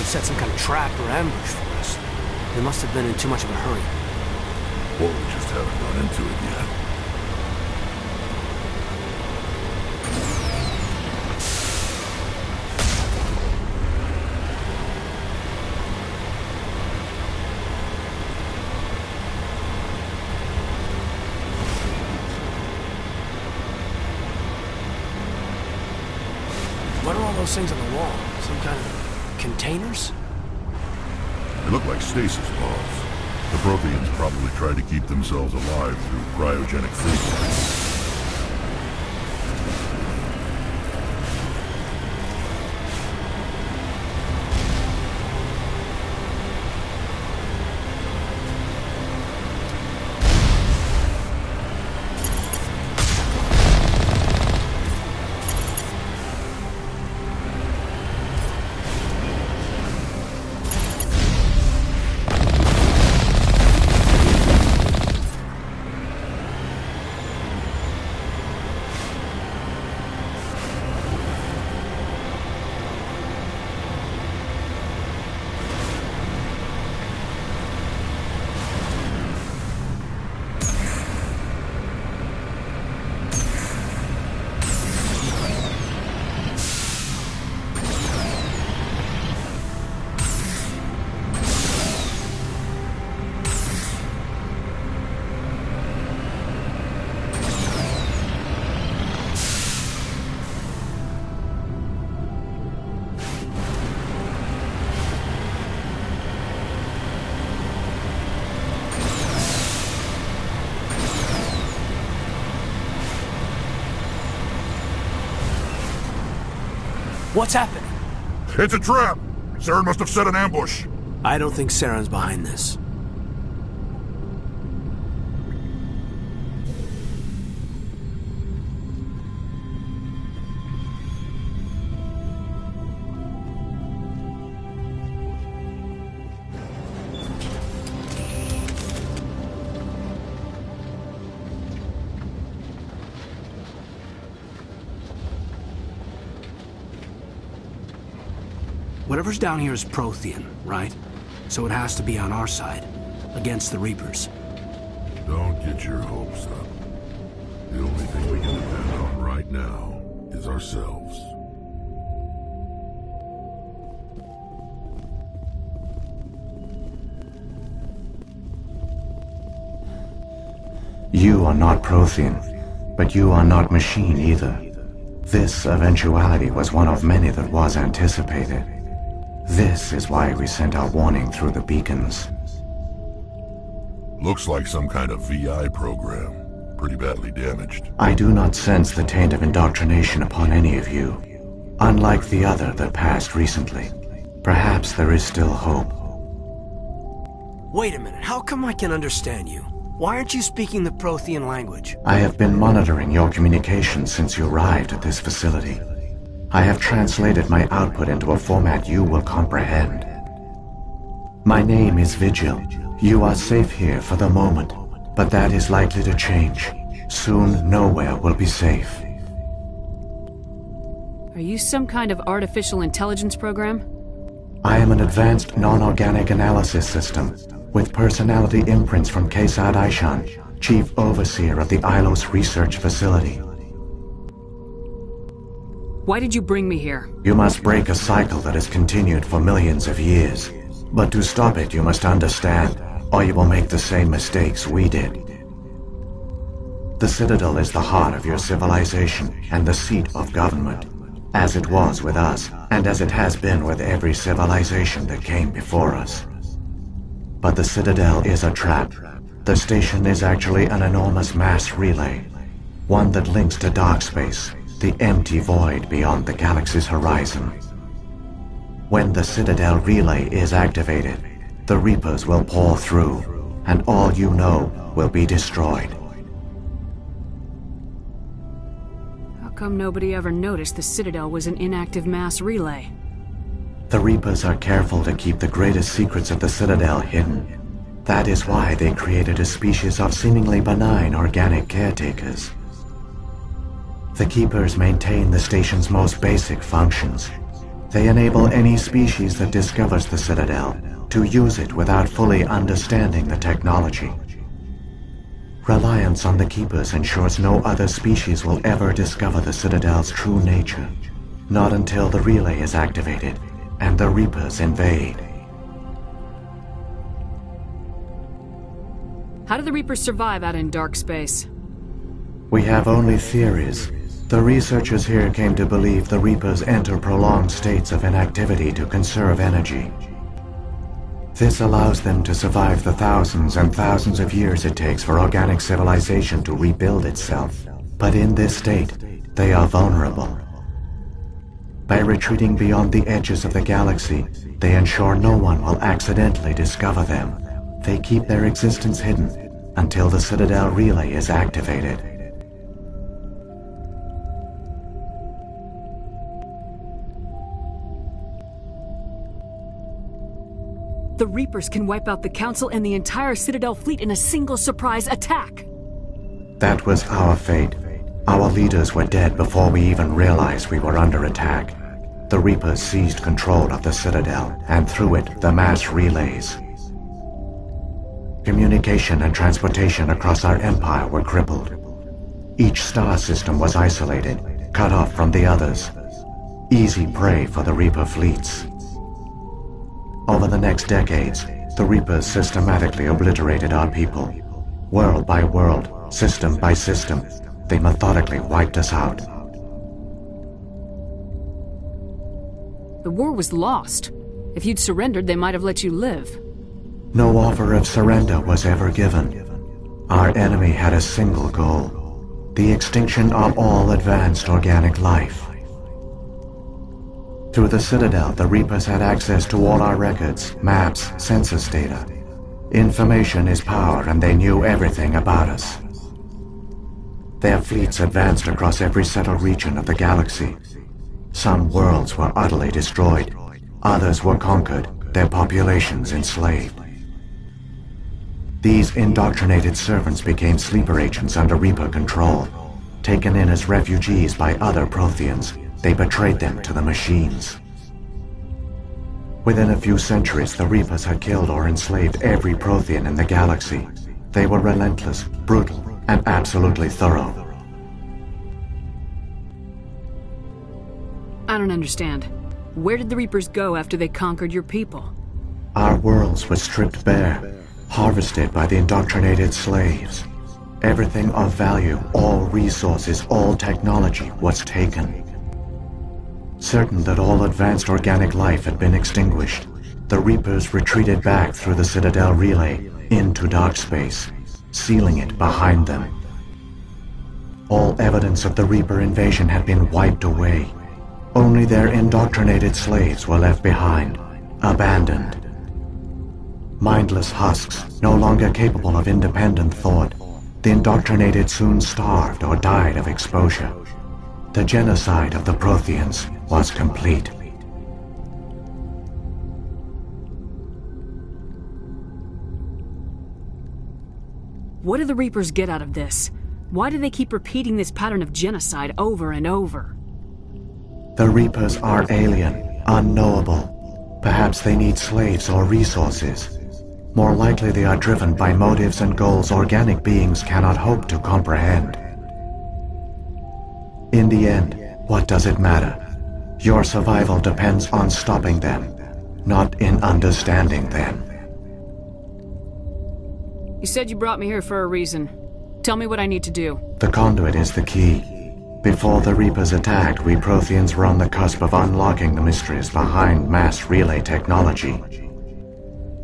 have set some kind of trap or ambush for us. They must have been in too much of a hurry. Or we just haven't run into it yet. What are all those things on the wall? Some kind of containers? They look like stasis pods. The Protheans probably tried to keep themselves alive through cryogenic freezing. What's happening? It's a trap! Saren must have set an ambush. I don't think Saren's behind this. Whatever's down here is Prothean, right? So it has to be on our side, against the Reapers. Don't get your hopes up. The only thing we can depend on right now is ourselves. You are not Prothean, but you are not machine either. This eventuality was one of many that was anticipated. This is why we sent our warning through the beacons. Looks like some kind of VI program. Pretty badly damaged. I do not sense the taint of indoctrination upon any of you. Unlike the other that passed recently. Perhaps there is still hope. Wait a minute, how come I can understand you? Why aren't you speaking the Prothean language? I have been monitoring your communications since you arrived at this facility. I have translated my output into a format you will comprehend. My name is Vigil. You are safe here for the moment, but that is likely to change. Soon, nowhere will be safe. Are you some kind of artificial intelligence program? I am an advanced non-organic analysis system, with personality imprints from Kesad Aishan, Chief Overseer of the Ilos Research Facility. Why did you bring me here? You must break a cycle that has continued for millions of years. But to stop it, you must understand, or you will make the same mistakes we did. The Citadel is the heart of your civilization and the seat of government, as it was with us, and as it has been with every civilization that came before us. But the Citadel is a trap. The station is actually an enormous mass relay, one that links to dark space, the empty void beyond the galaxy's horizon. When the Citadel relay is activated, the Reapers will pour through, and all you know will be destroyed. How come nobody ever noticed the Citadel was an inactive mass relay? The Reapers are careful to keep the greatest secrets of the Citadel hidden. That is why they created a species of seemingly benign organic caretakers. The Keepers maintain the station's most basic functions. They enable any species that discovers the Citadel to use it without fully understanding the technology. Reliance on the Keepers ensures no other species will ever discover the Citadel's true nature. Not until the relay is activated and the Reapers invade. How do the Reapers survive out in dark space? We have only theories. The researchers here came to believe the Reapers enter prolonged states of inactivity to conserve energy. This allows them to survive the thousands and thousands of years it takes for organic civilization to rebuild itself. But in this state, they are vulnerable. By retreating beyond the edges of the galaxy, they ensure no one will accidentally discover them. They keep their existence hidden until the Citadel relay is activated. The Reapers can wipe out the Council and the entire Citadel fleet in a single surprise attack! That was our fate. Our leaders were dead before we even realized we were under attack. The Reapers seized control of the Citadel, and through it, the mass relays. Communication and transportation across our empire were crippled. Each star system was isolated, cut off from the others. Easy prey for the Reaper fleets. Over the next decades, the Reapers systematically obliterated our people. World by world, system by system, they methodically wiped us out. The war was lost. If you'd surrendered, they might have let you live. No offer of surrender was ever given. Our enemy had a single goal: the extinction of all advanced organic life. Through the Citadel, the Reapers had access to all our records, maps, census data. Information is power, and they knew everything about us. Their fleets advanced across every settled region of the galaxy. Some worlds were utterly destroyed. Others were conquered, their populations enslaved. These indoctrinated servants became sleeper agents under Reaper control. Taken in as refugees by other Protheans, they betrayed them to the machines. Within a few centuries, the Reapers had killed or enslaved every Prothean in the galaxy. They were relentless, brutal, and absolutely thorough. I don't understand. Where did the Reapers go after they conquered your people? Our worlds were stripped bare, harvested by the indoctrinated slaves. Everything of value, all resources, all technology was taken. Certain that all advanced organic life had been extinguished, the Reapers retreated back through the Citadel relay into dark space, sealing it behind them. All evidence of the Reaper invasion had been wiped away. Only their indoctrinated slaves were left behind, abandoned. Mindless husks, no longer capable of independent thought, the indoctrinated soon starved or died of exposure. The genocide of the Protheans was complete. What do the Reapers get out of this? Why do they keep repeating this pattern of genocide over and over? The Reapers are alien, unknowable. Perhaps they need slaves or resources. More likely they are driven by motives and goals organic beings cannot hope to comprehend. In the end, what does it matter? Your survival depends on stopping them, not in understanding them. You said you brought me here for a reason. Tell me what I need to do. The conduit is the key. Before the Reapers attacked, we Protheans were on the cusp of unlocking the mysteries behind mass relay technology.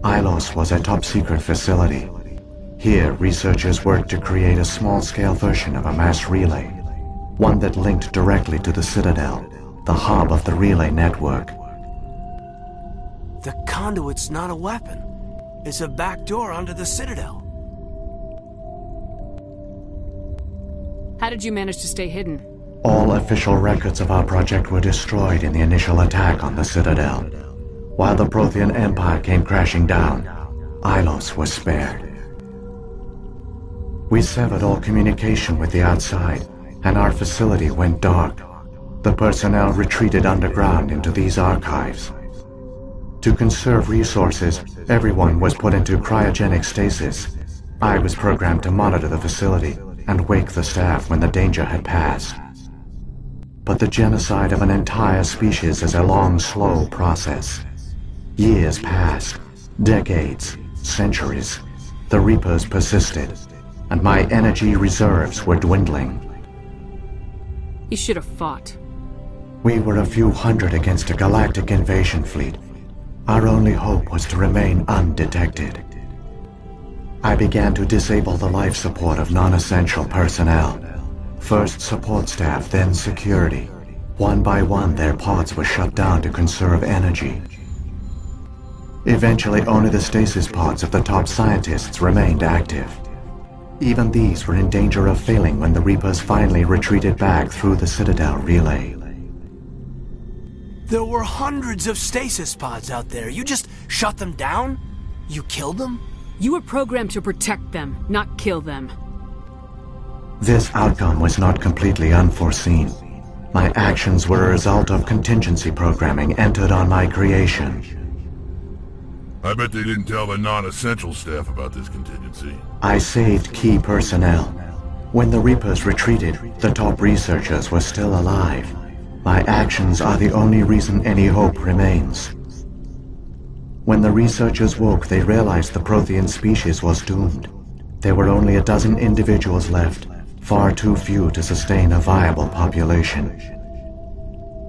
Ilos was a top-secret facility. Here, researchers worked to create a small-scale version of a mass relay, one that linked directly to the Citadel, the hub of the relay network. The conduit's not a weapon. It's a back door onto the Citadel. How did you manage to stay hidden? All official records of our project were destroyed in the initial attack on the Citadel. While the Prothean Empire came crashing down, Ilos was spared. We severed all communication with the outside, and our facility went dark. The personnel retreated underground into these archives. To conserve resources, everyone was put into cryogenic stasis. I was programmed to monitor the facility and wake the staff when the danger had passed. But the genocide of an entire species is a long, slow process. Years passed, decades, centuries. The Reapers persisted, and my energy reserves were dwindling. You should have fought. We were a few hundred against a galactic invasion fleet. Our only hope was to remain undetected. I began to disable the life support of non-essential personnel. First support staff, then security. One by one, their pods were shut down to conserve energy. Eventually, only the stasis pods of the top scientists remained active. Even these were in danger of failing when the Reapers finally retreated back through the Citadel relay. There were hundreds of stasis pods out there. You just shut them down? You killed them? You were programmed to protect them, not kill them. This outcome was not completely unforeseen. My actions were a result of contingency programming entered on my creation. I bet they didn't tell the non-essential staff about this contingency. I saved key personnel. When the Reapers retreated, the top researchers were still alive. My actions are the only reason any hope remains. When the researchers woke, they realized the Prothean species was doomed. There were only a dozen individuals left, far too few to sustain a viable population.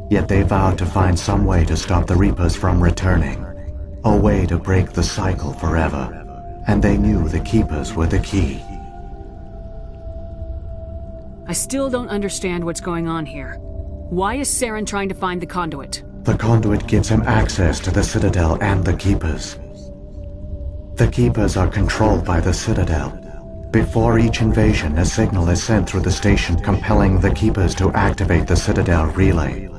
Yet they vowed to find some way to stop the Reapers from returning. A way to break the cycle forever. And they knew the Keepers were the key. I still don't understand what's going on here. Why is Saren trying to find the conduit? The conduit gives him access to the Citadel and the Keepers. The Keepers are controlled by the Citadel. Before each invasion, a signal is sent through the station compelling the Keepers to activate the Citadel relay.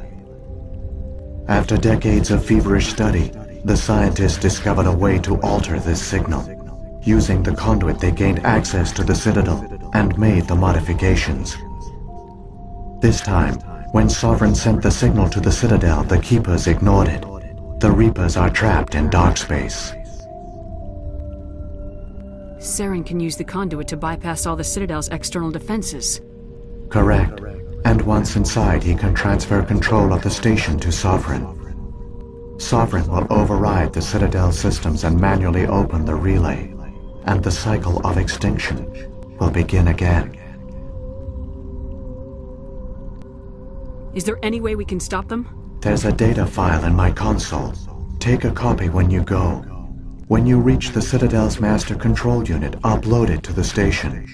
After decades of feverish study, the scientists discovered a way to alter this signal. Using the conduit, they gained access to the Citadel and made the modifications. This time, when Sovereign sent the signal to the Citadel, the Keepers ignored it. The Reapers are trapped in dark space. Saren can use the conduit to bypass all the Citadel's external defenses. Correct. And once inside, he can transfer control of the station to Sovereign. Sovereign will override the Citadel systems and manually open the relay, and the cycle of extinction will begin again. Is there any way we can stop them? There's a data file in my console. Take a copy when you go. When you reach the Citadel's master control unit, upload it to the station.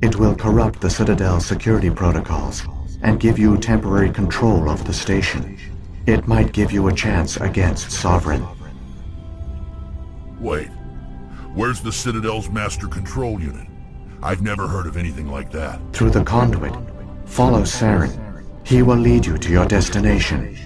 It will corrupt the Citadel's security protocols and give you temporary control of the station. It might give you a chance against Sovereign. Wait, where's the Citadel's master control unit? I've never heard of anything like that. Through the conduit. Follow Saren. He will lead you to your destination.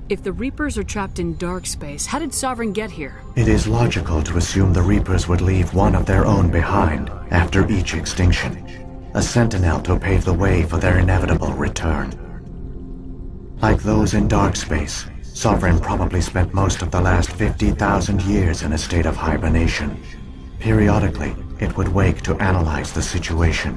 If the Reapers are trapped in dark space, how did Sovereign get here? It is logical to assume the Reapers would leave one of their own behind after each extinction. A sentinel to pave the way for their inevitable return. Like those in dark space, Sovereign probably spent most of the last 50,000 years in a state of hibernation. Periodically, it would wake to analyze the situation.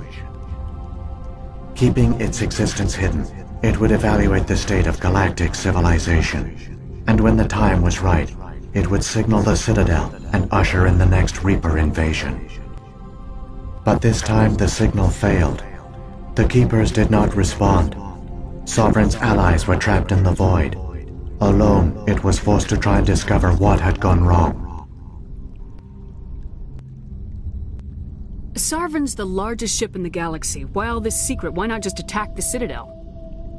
Keeping its existence hidden, it would evaluate the state of galactic civilization. And when the time was right, it would signal the Citadel and usher in the next Reaper invasion. But this time the signal failed. The Keepers did not respond. Sovereign's allies were trapped in the void. Alone, it was forced to try and discover what had gone wrong. Sovereign's the largest ship in the galaxy. Why all this secret? Why not just attack the Citadel?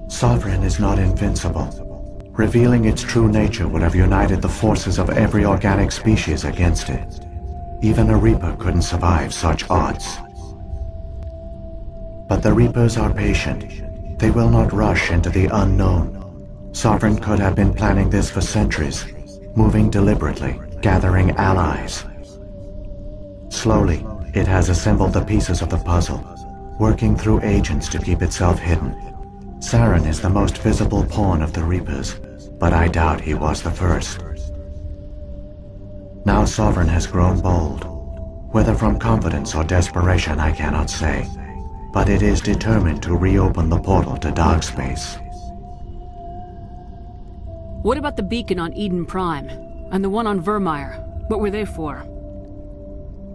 Sovereign is not invincible. Revealing its true nature would have united the forces of every organic species against it. Even a Reaper couldn't survive such odds. But the Reapers are patient. They will not rush into the unknown. Sovereign could have been planning this for centuries, moving deliberately, gathering allies. Slowly, it has assembled the pieces of the puzzle, working through agents to keep itself hidden. Saren is the most visible pawn of the Reapers, but I doubt he was the first. Now Sovereign has grown bold. Whether from confidence or desperation, I cannot say, but it is determined to reopen the portal to dark space. What about the beacon on Eden Prime? And the one on Vermeer? What were they for?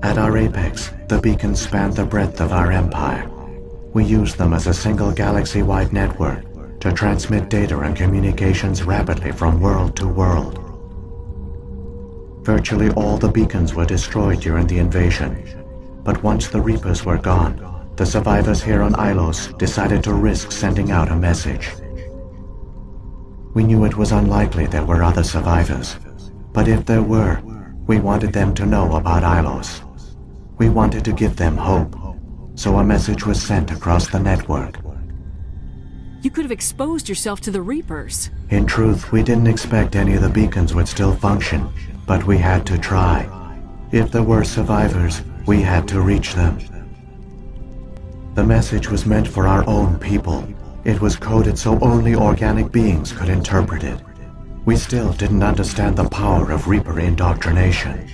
At our apex, the beacons spanned the breadth of our empire. We used them as a single galaxy-wide network to transmit data and communications rapidly from world to world. Virtually all the beacons were destroyed during the invasion, but once the Reapers were gone, the survivors here on Ilos decided to risk sending out a message. We knew it was unlikely there were other survivors, but if there were, we wanted them to know about Ilos. We wanted to give them hope, so a message was sent across the network. You could have exposed yourself to the Reapers. In truth, we didn't expect any of the beacons would still function, but we had to try. If there were survivors, we had to reach them. The message was meant for our own people. It was coded so only organic beings could interpret it. We still didn't understand the power of Reaper indoctrination.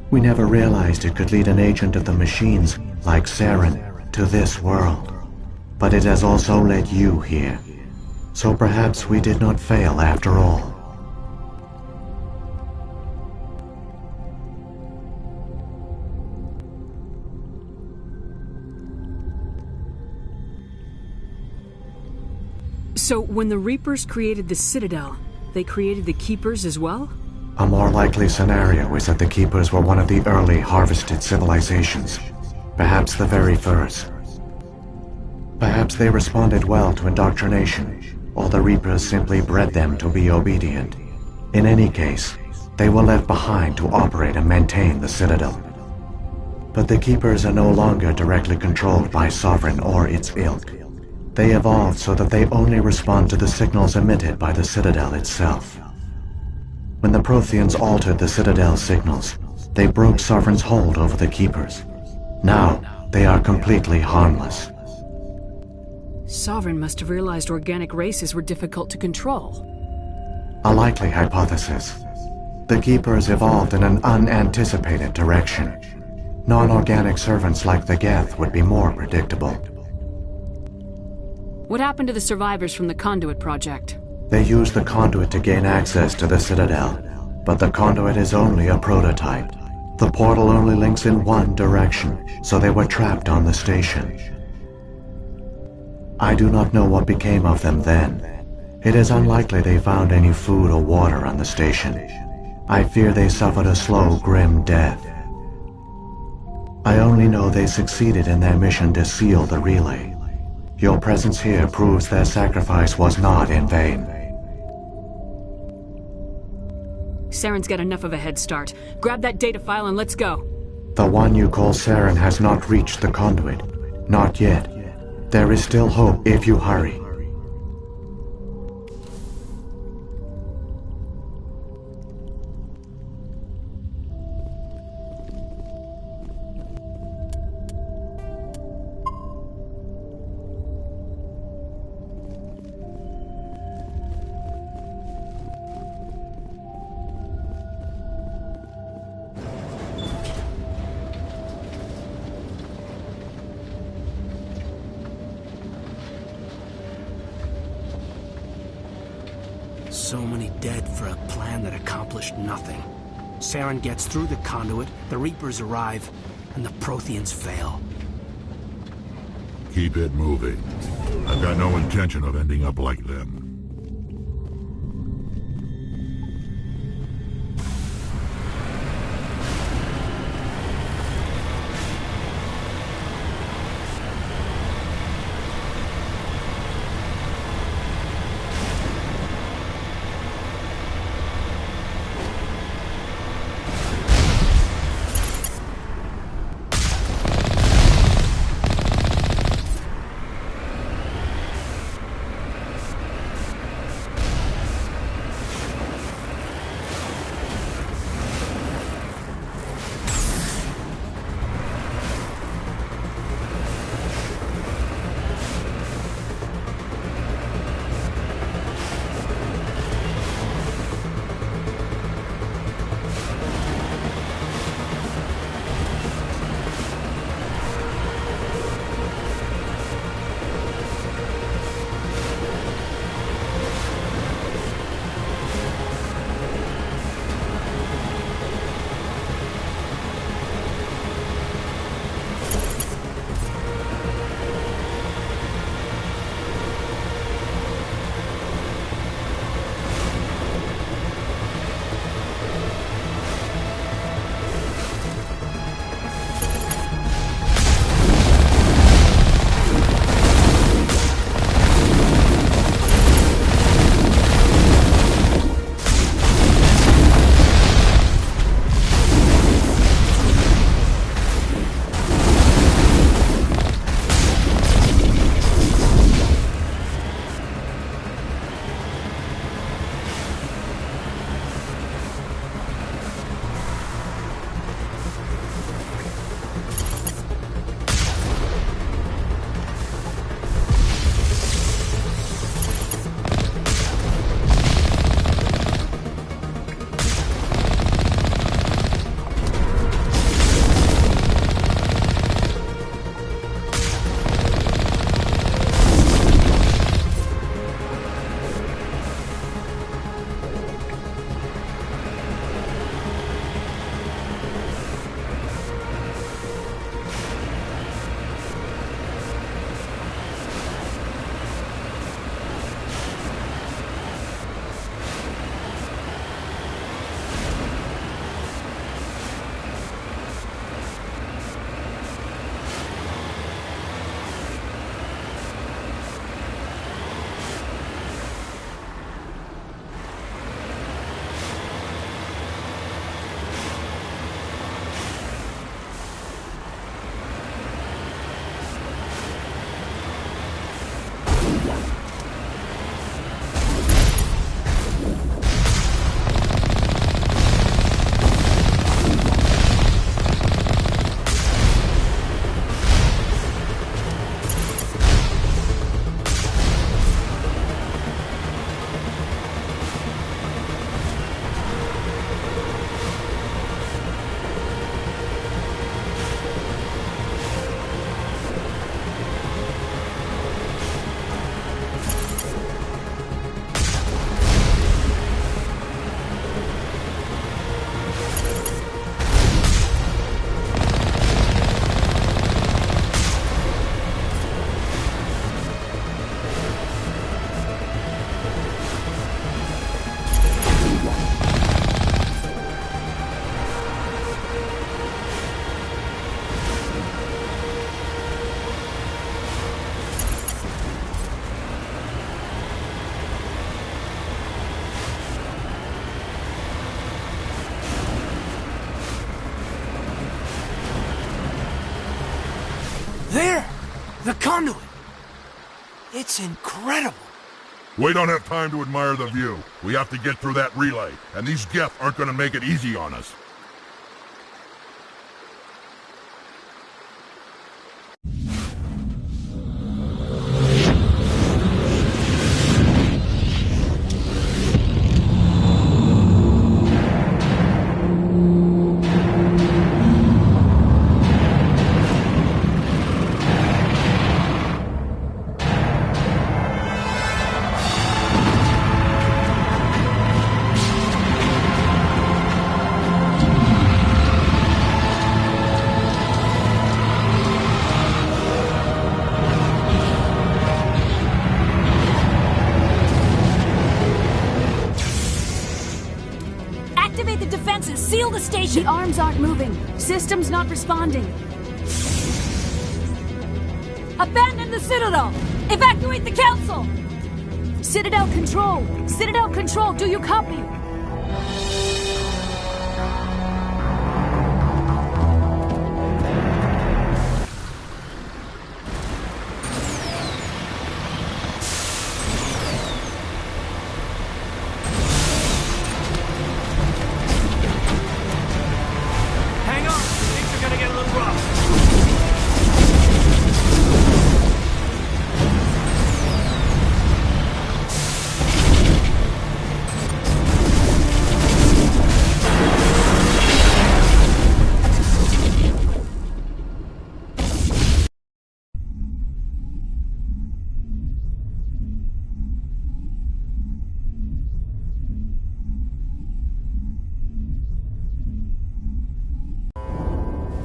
We never realized it could lead an agent of the machines, like Saren, to this world. But it has also led you here. So perhaps we did not fail after all. So when the Reapers created the Citadel, they created the Keepers as well? A more likely scenario is that the Keepers were one of the early harvested civilizations, perhaps the very first. Perhaps they responded well to indoctrination, or the Reapers simply bred them to be obedient. In any case, they were left behind to operate and maintain the Citadel. But the Keepers are no longer directly controlled by Sovereign or its ilk. They evolved so that they only respond to the signals emitted by the Citadel itself. When the Protheans altered the Citadel's signals, they broke Sovereign's hold over the Keepers. Now, they are completely harmless. Sovereign must have realized organic races were difficult to control. A likely hypothesis. The Keepers evolved in an unanticipated direction. Non-organic servants like the Geth would be more predictable. What happened to the survivors from the Conduit project? They used the Conduit to gain access to the Citadel, but the Conduit is only a prototype. The portal only links in one direction, so they were trapped on the station. I do not know what became of them then. It is unlikely they found any food or water on the station. I fear they suffered a slow, grim death. I only know they succeeded in their mission to seal the relay. Your presence here proves their sacrifice was not in vain. Saren's got enough of a head start. Grab that data file and let's go. The one you call Saren has not reached the Conduit. Not yet. There is still hope if you hurry. So many dead for a plan that accomplished nothing. Saren gets through the Conduit, the Reapers arrive, and the Protheans fail. Keep it moving. I've got no intention of ending up like them. There! The conduit! It's incredible! We don't have time to admire the view. We have to get through that relay, and these Geth aren't gonna make it easy on us. Activate the defenses! Seal the station! The arms aren't moving. Systems not responding. Abandon the Citadel! Evacuate the Council! Citadel Control! Citadel Control, do you copy? Hang on! Things are gonna get a little rough.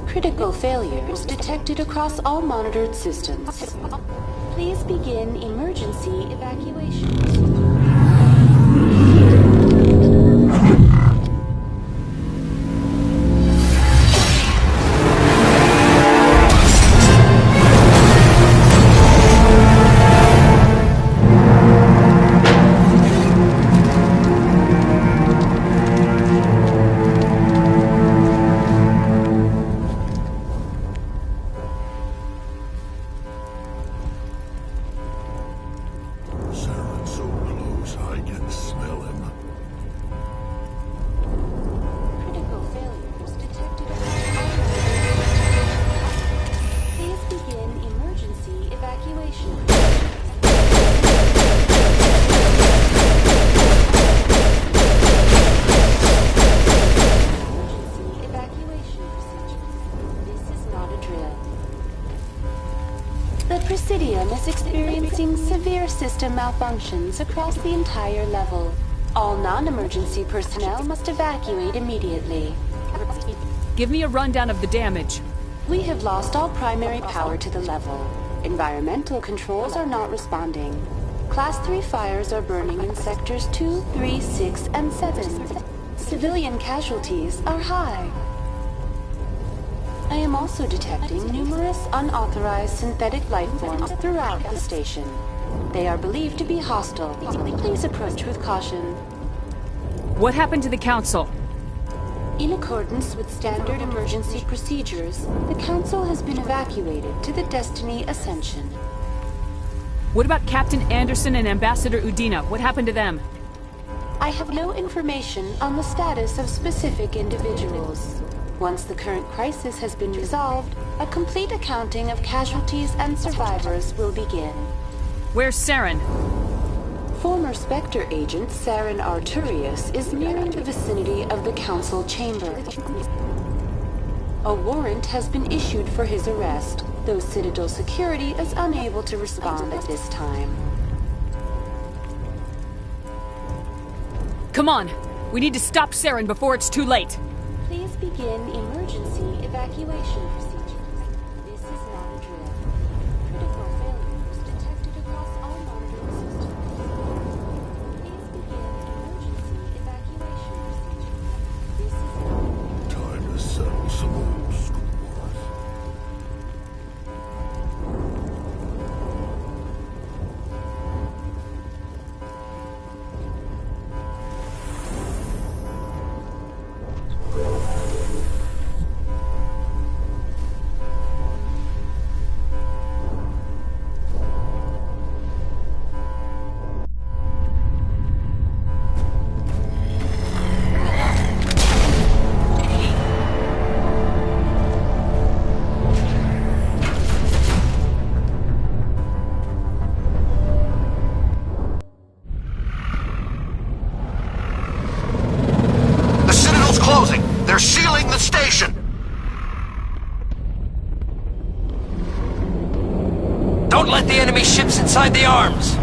Critical failures detected across all monitored systems. Please begin emergency evacuation. Saren's so close, I can smell him. Critical failures detected across all. Please begin emergency evacuation. Emergency evacuation procedures. This is not a drill. The Presidium is experiencing severe system malfunctions across the entire level. All non-emergency personnel must evacuate immediately. Give me a rundown of the damage. We have lost all primary power to the level. Environmental controls are not responding. Class 3 fires are burning in sectors 2, 3, 6, and 7. Civilian casualties are high. I am also detecting numerous unauthorized synthetic life forms throughout the station. They are believed to be hostile. Please approach with caution. What happened to the Council? In accordance with standard emergency procedures, the Council has been evacuated to the Destiny Ascension. What about Captain Anderson and Ambassador Udina? What happened to them? I have no information on the status of specific individuals. Once the current crisis has been resolved, a complete accounting of casualties and survivors will begin. Where's Saren? Former Spectre agent Saren Arturius is nearing the vicinity of the Council chamber. A warrant has been issued for his arrest, though Citadel security is unable to respond at this time. Come on! We need to stop Saren before it's too late! Please begin emergency evacuation procedures. This is not a drill. Critical failures detected across all monitoring systems. Please begin emergency evacuation procedures. This is not... Time to settle some old scores. They're sealing the station! Don't let the enemy ships inside the arms!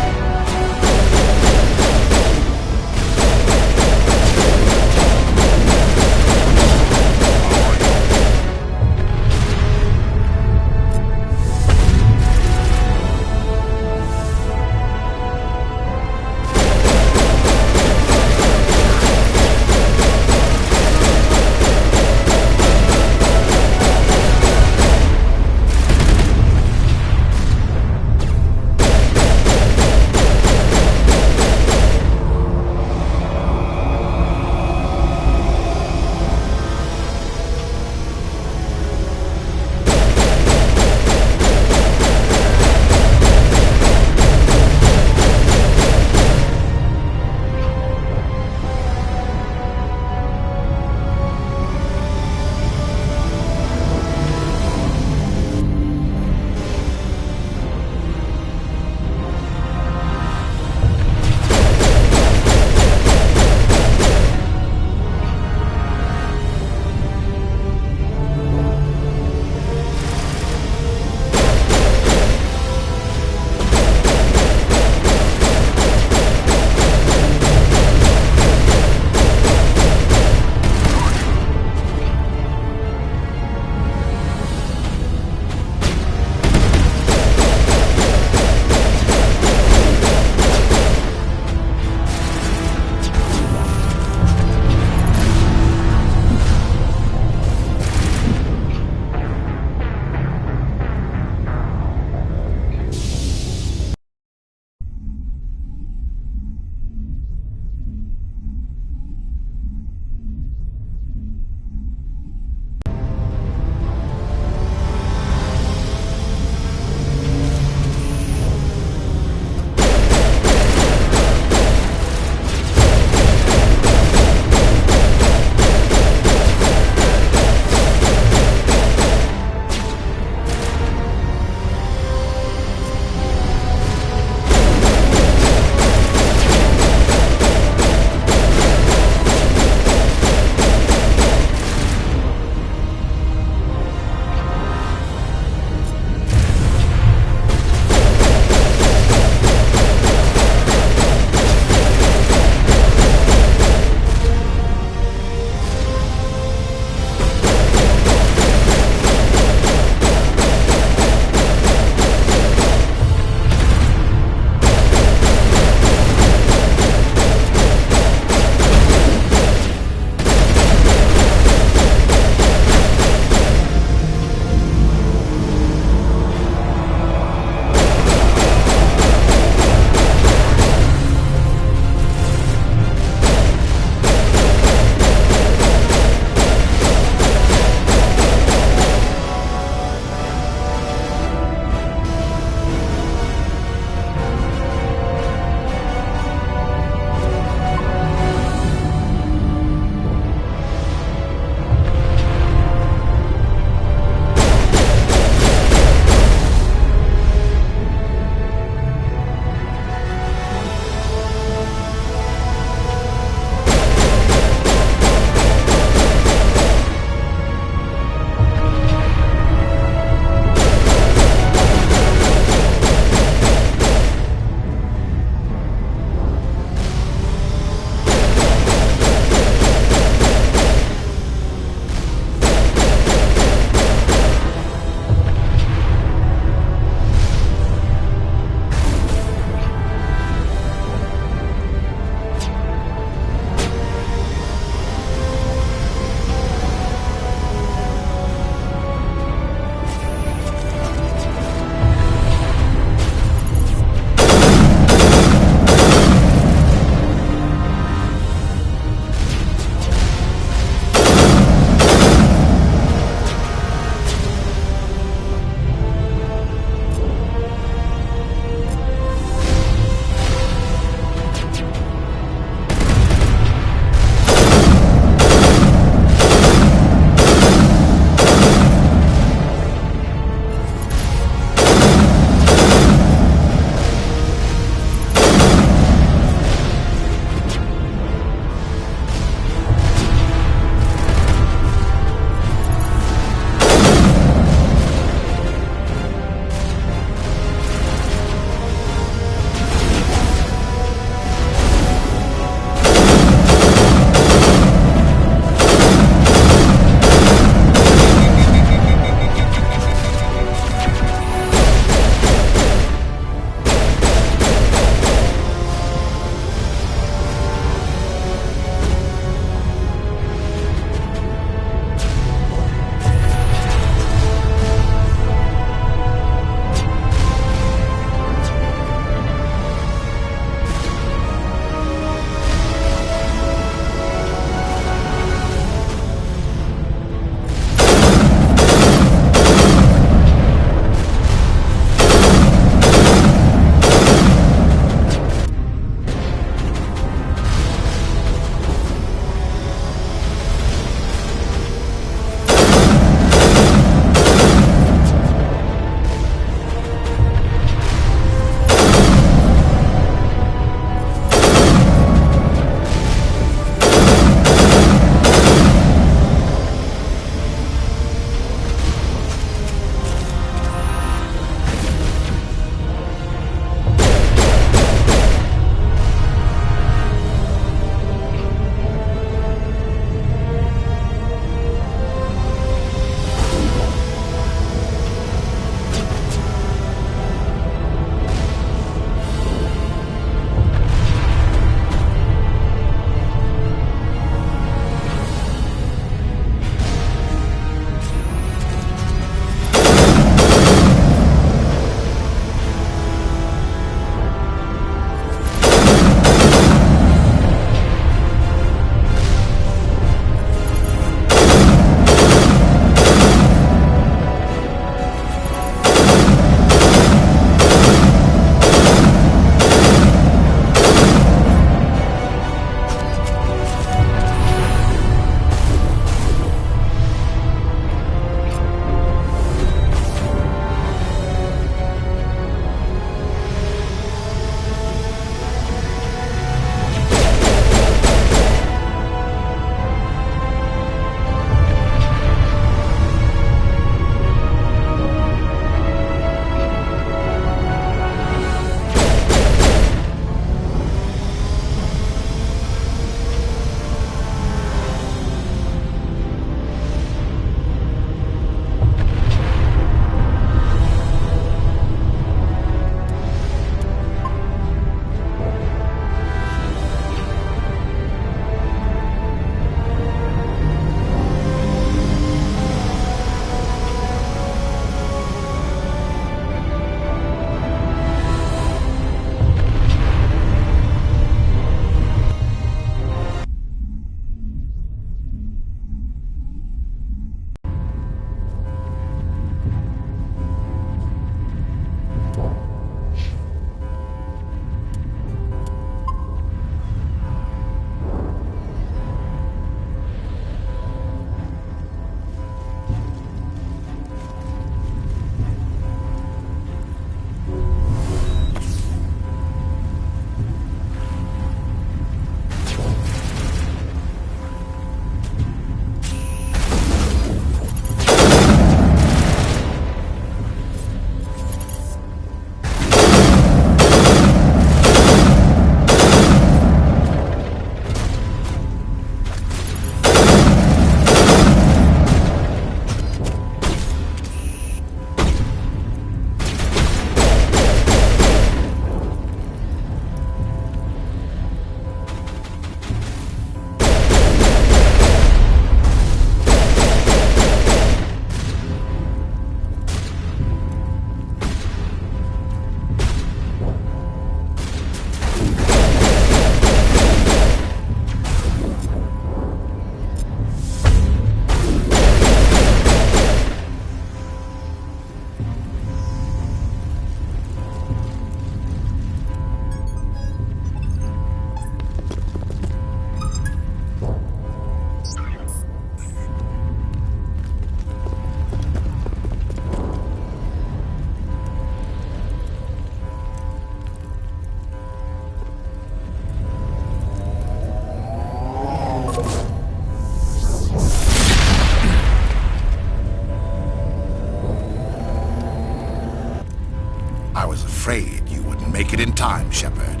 I was afraid you wouldn't make it in time, Shepard.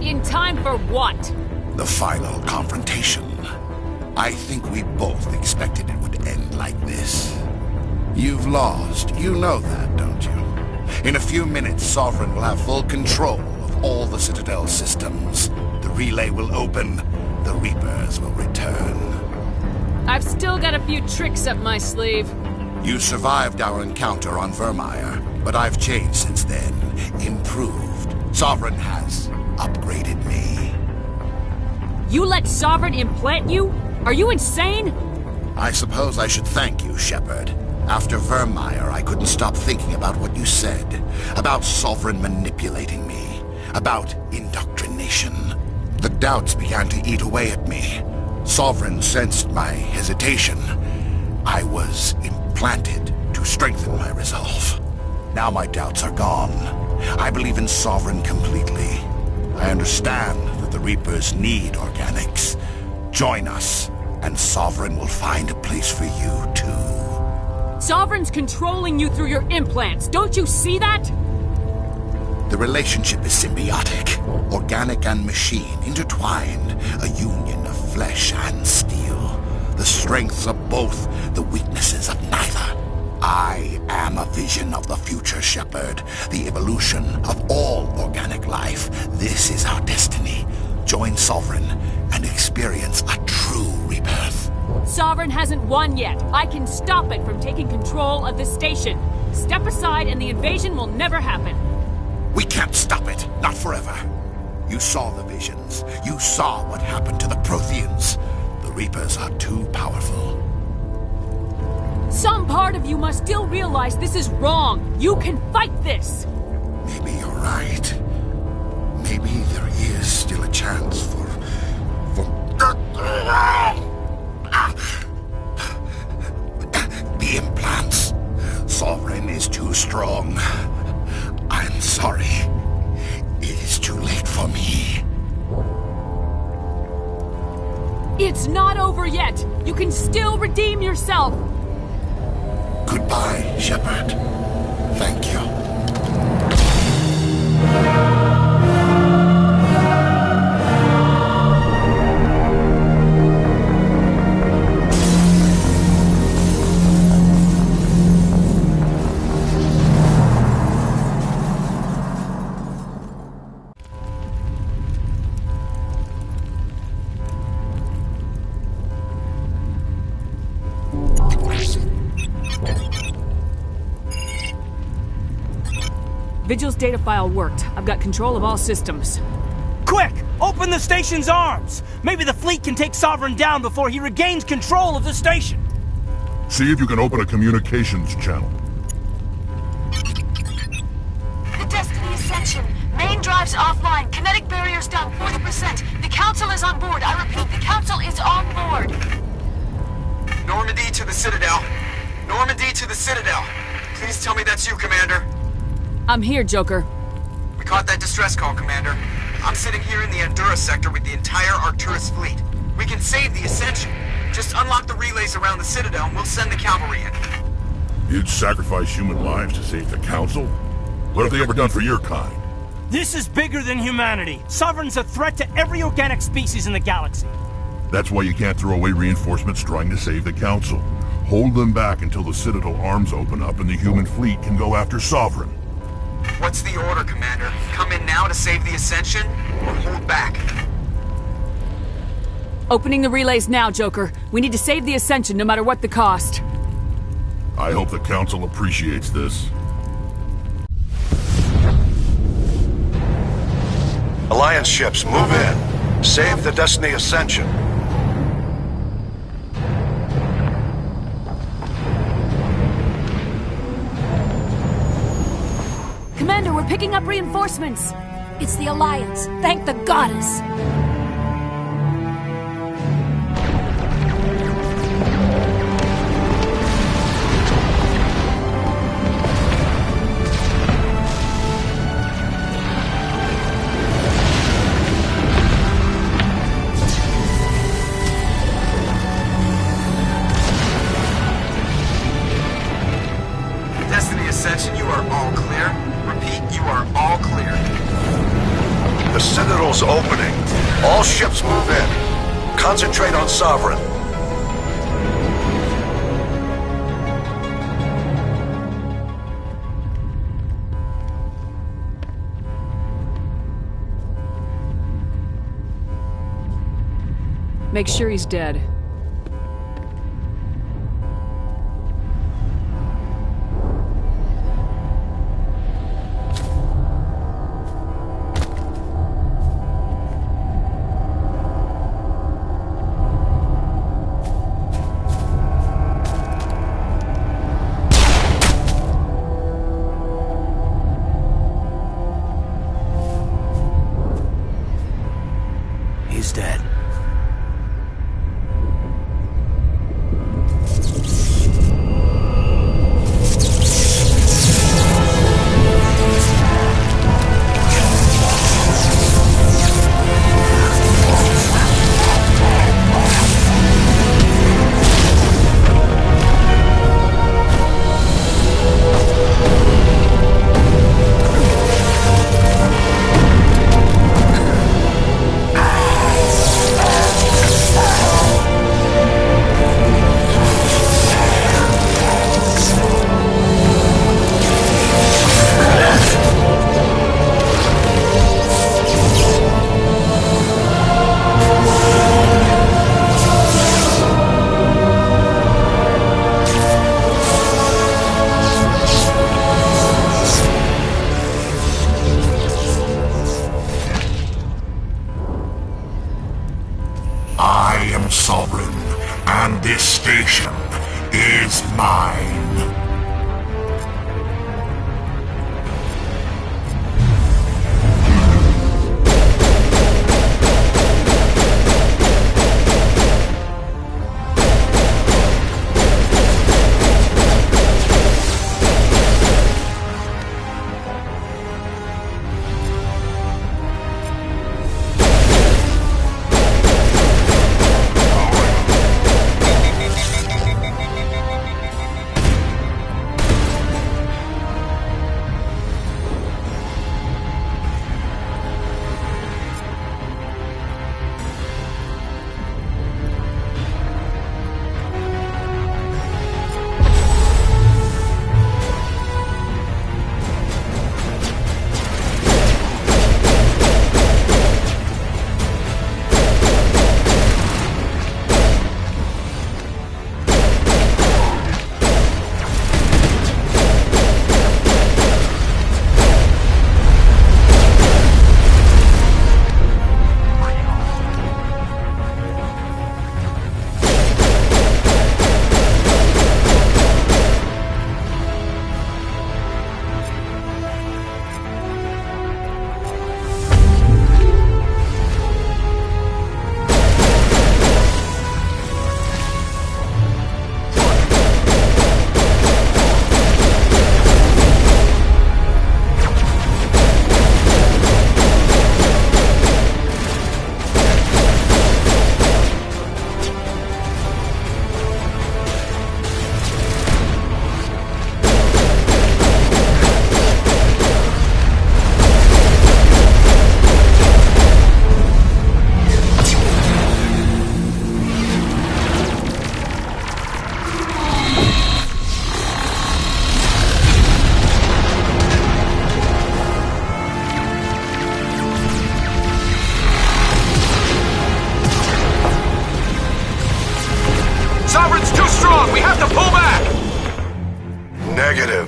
In time for what? The final confrontation. I think we both expected it would end like this. You've lost. You know that, don't you? In a few minutes, Sovereign will have full control of all the Citadel systems. The relay will open. The Reapers will return. I've still got a few tricks up my sleeve. You survived our encounter on Vermeer, but I've changed since then. Improved. Sovereign has upgraded me. You let Sovereign implant you? Are you insane? I suppose I should thank you, Shepard. After Vermeer, I couldn't stop thinking about what you said. About Sovereign manipulating me. About indoctrination. The doubts began to eat away at me. Sovereign sensed my hesitation. I was implanted to strengthen my resolve. Now my doubts are gone. I believe in Sovereign completely. I understand that the Reapers need organics. Join us, and Sovereign will find a place for you, too. Sovereign's controlling you through your implants. Don't you see that? The relationship is symbiotic. Organic and machine intertwined. A union of flesh and steel. The strengths of both, the weaknesses of neither. I am a vision of the future, Shepard. The evolution of all organic life. This is our destiny. Join Sovereign and experience a true rebirth. Sovereign hasn't won yet. I can stop it from taking control of the station. Step aside and the invasion will never happen. We can't stop it. Not forever. You saw the visions. You saw what happened to the Protheans. The Reapers are too powerful. Some part of you must still realize this is wrong. You can fight this. Maybe you're right. Maybe there is still a chance for... The implants. Sovereign is too strong. I'm sorry. It is too late for me. It's not over yet. You can still redeem yourself. Goodbye, Shepard. Thank you. Vigil's data file worked. I've got control of all systems. Quick! Open the station's arms! Maybe the fleet can take Sovereign down before he regains control of the station! See if you can open a communications channel. The Destiny Ascension. Main drives offline. Kinetic barriers down 40%. The Council is on board. I repeat, the Council is on board. Normandy to the Citadel. Normandy to the Citadel. Please tell me that's you, Commander. I'm here, Joker. We caught that distress call, Commander. I'm sitting here in the Endura sector with the entire Arcturus fleet. We can save the Ascension. Just unlock the relays around the Citadel and we'll send the cavalry in. You'd sacrifice human lives to save the Council? What have they ever done for your kind? This is bigger than humanity. Sovereign's a threat to every organic species in the galaxy. That's why you can't throw away reinforcements trying to save the Council. Hold them back until the Citadel arms open up and the human fleet can go after Sovereign. What's the order, Commander? Come in now to save the Ascension, or hold back? Opening the relays now, Joker. We need to save the Ascension no matter what the cost. I hope the Council appreciates this. Alliance ships, move in. Save the Destiny Ascension. Commander, we're picking up reinforcements. It's the Alliance. Thank the goddess. Jackson, you are all clear. Repeat, you are all clear. The Citadel's opening. All ships move in. Concentrate on Sovereign. Make sure he's dead. He's dead. I am Sovereign, and this station is mine.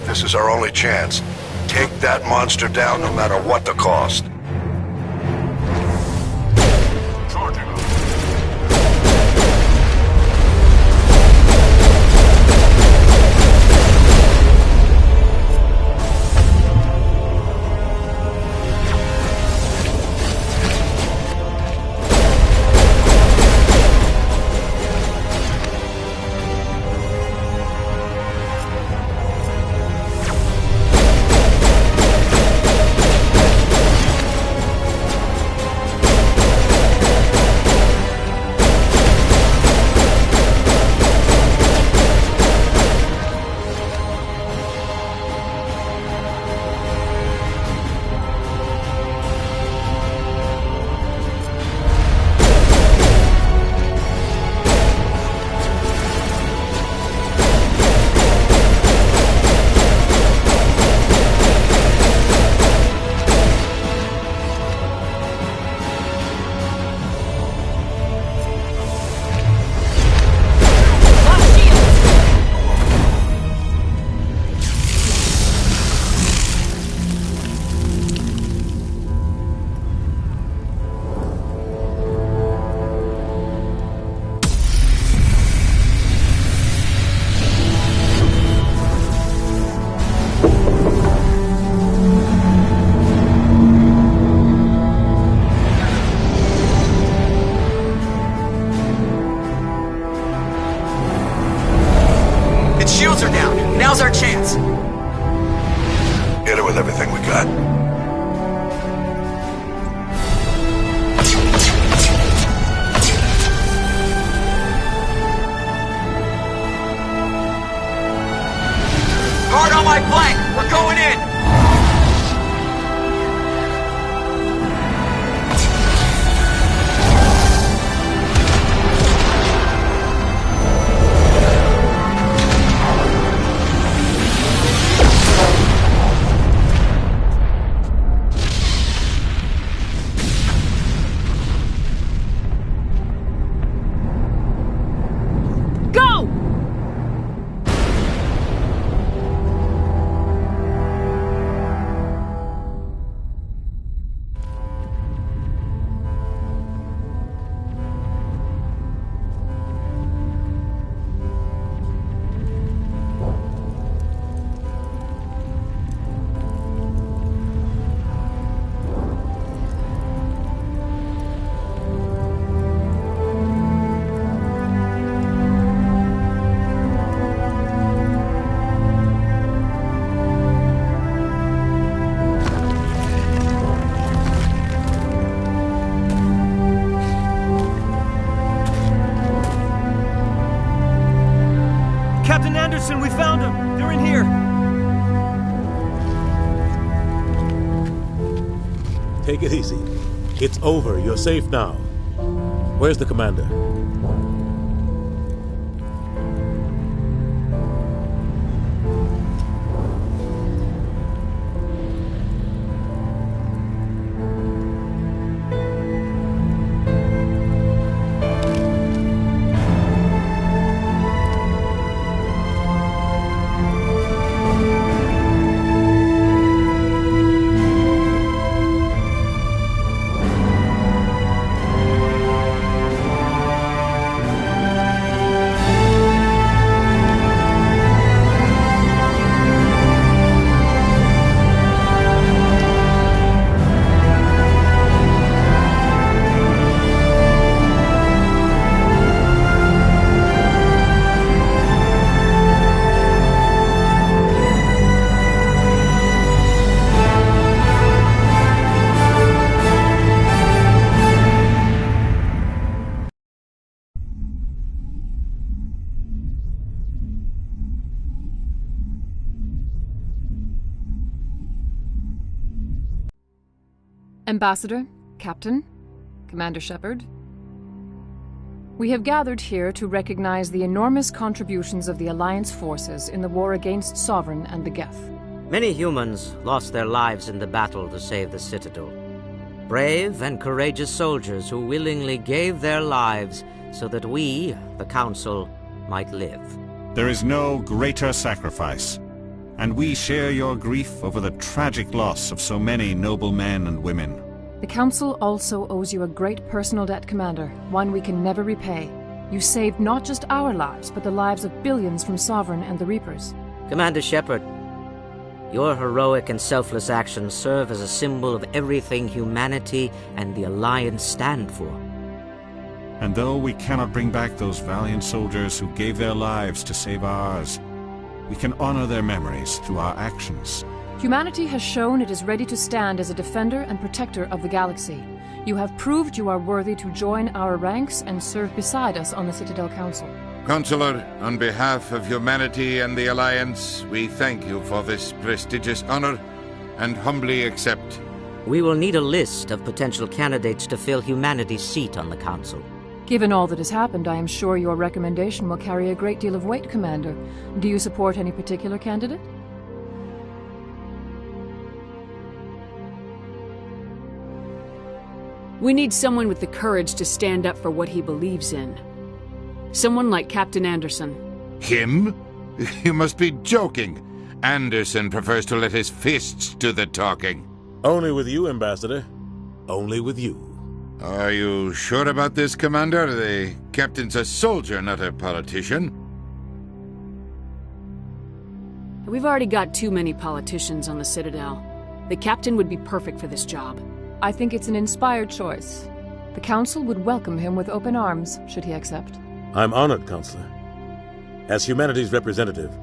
This is our only chance. Take that monster down no matter what the cost. with everything we got. Hard on my flank! We're going in! Anderson, we found them! They're in here! Take it easy. It's over. You're safe now. Where's the commander? Ambassador, Captain, Commander Shepard. We have gathered here to recognize the enormous contributions of the Alliance forces in the war against Sovereign and the Geth. Many humans lost their lives in the battle to save the Citadel. Brave and courageous soldiers who willingly gave their lives so that we, the Council, might live. There is no greater sacrifice, and we share your grief over the tragic loss of so many noble men and women. The Council also owes you a great personal debt, Commander, one we can never repay. You saved not just our lives, but the lives of billions from Sovereign and the Reapers. Commander Shepard, your heroic and selfless actions serve as a symbol of everything humanity and the Alliance stand for. And though we cannot bring back those valiant soldiers who gave their lives to save ours, we can honor their memories through our actions. Humanity has shown it is ready to stand as a defender and protector of the galaxy. You have proved you are worthy to join our ranks and serve beside us on the Citadel Council. Counselor, on behalf of humanity and the Alliance, we thank you for this prestigious honor and humbly accept. We will need a list of potential candidates to fill humanity's seat on the Council. Given all that has happened, I am sure your recommendation will carry a great deal of weight, Commander. Do you support any particular candidate? We need someone with the courage to stand up for what he believes in. Someone like Captain Anderson. Him? You must be joking. Anderson prefers to let his fists do the talking. Only with you, Ambassador. Only with you. Are you sure about this, Commander? The captain's a soldier, not a politician. We've already got too many politicians on the Citadel. The captain would be perfect for this job. I think it's an inspired choice. The Council would welcome him with open arms, should he accept. I'm honored, Counselor. As humanity's representative,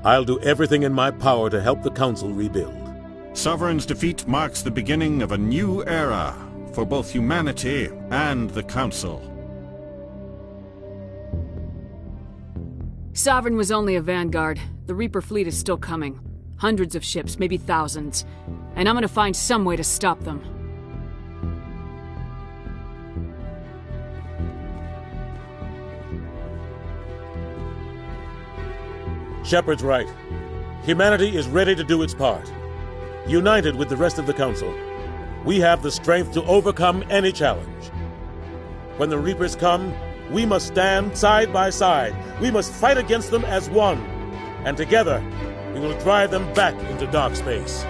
I'll do everything in my power to help the Council rebuild. Sovereign's defeat marks the beginning of a new era for both humanity and the Council. Sovereign was only a vanguard. The Reaper fleet is still coming. Hundreds of ships, maybe thousands. And I'm gonna find some way to stop them. Shepard's right. Humanity is ready to do its part. United with the rest of the Council, we have the strength to overcome any challenge. When the Reapers come, we must stand side by side. We must fight against them as one. And together, we will drive them back into dark space.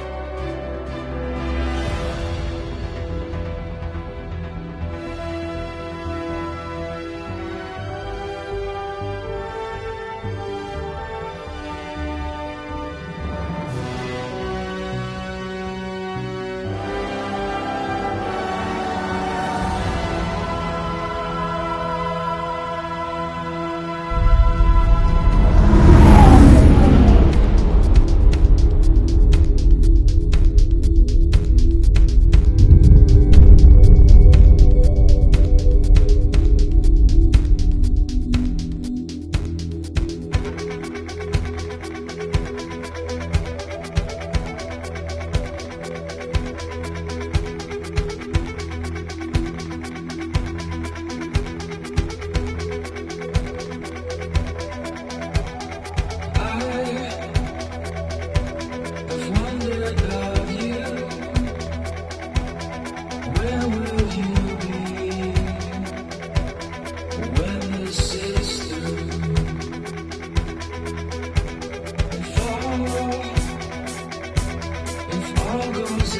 If all goes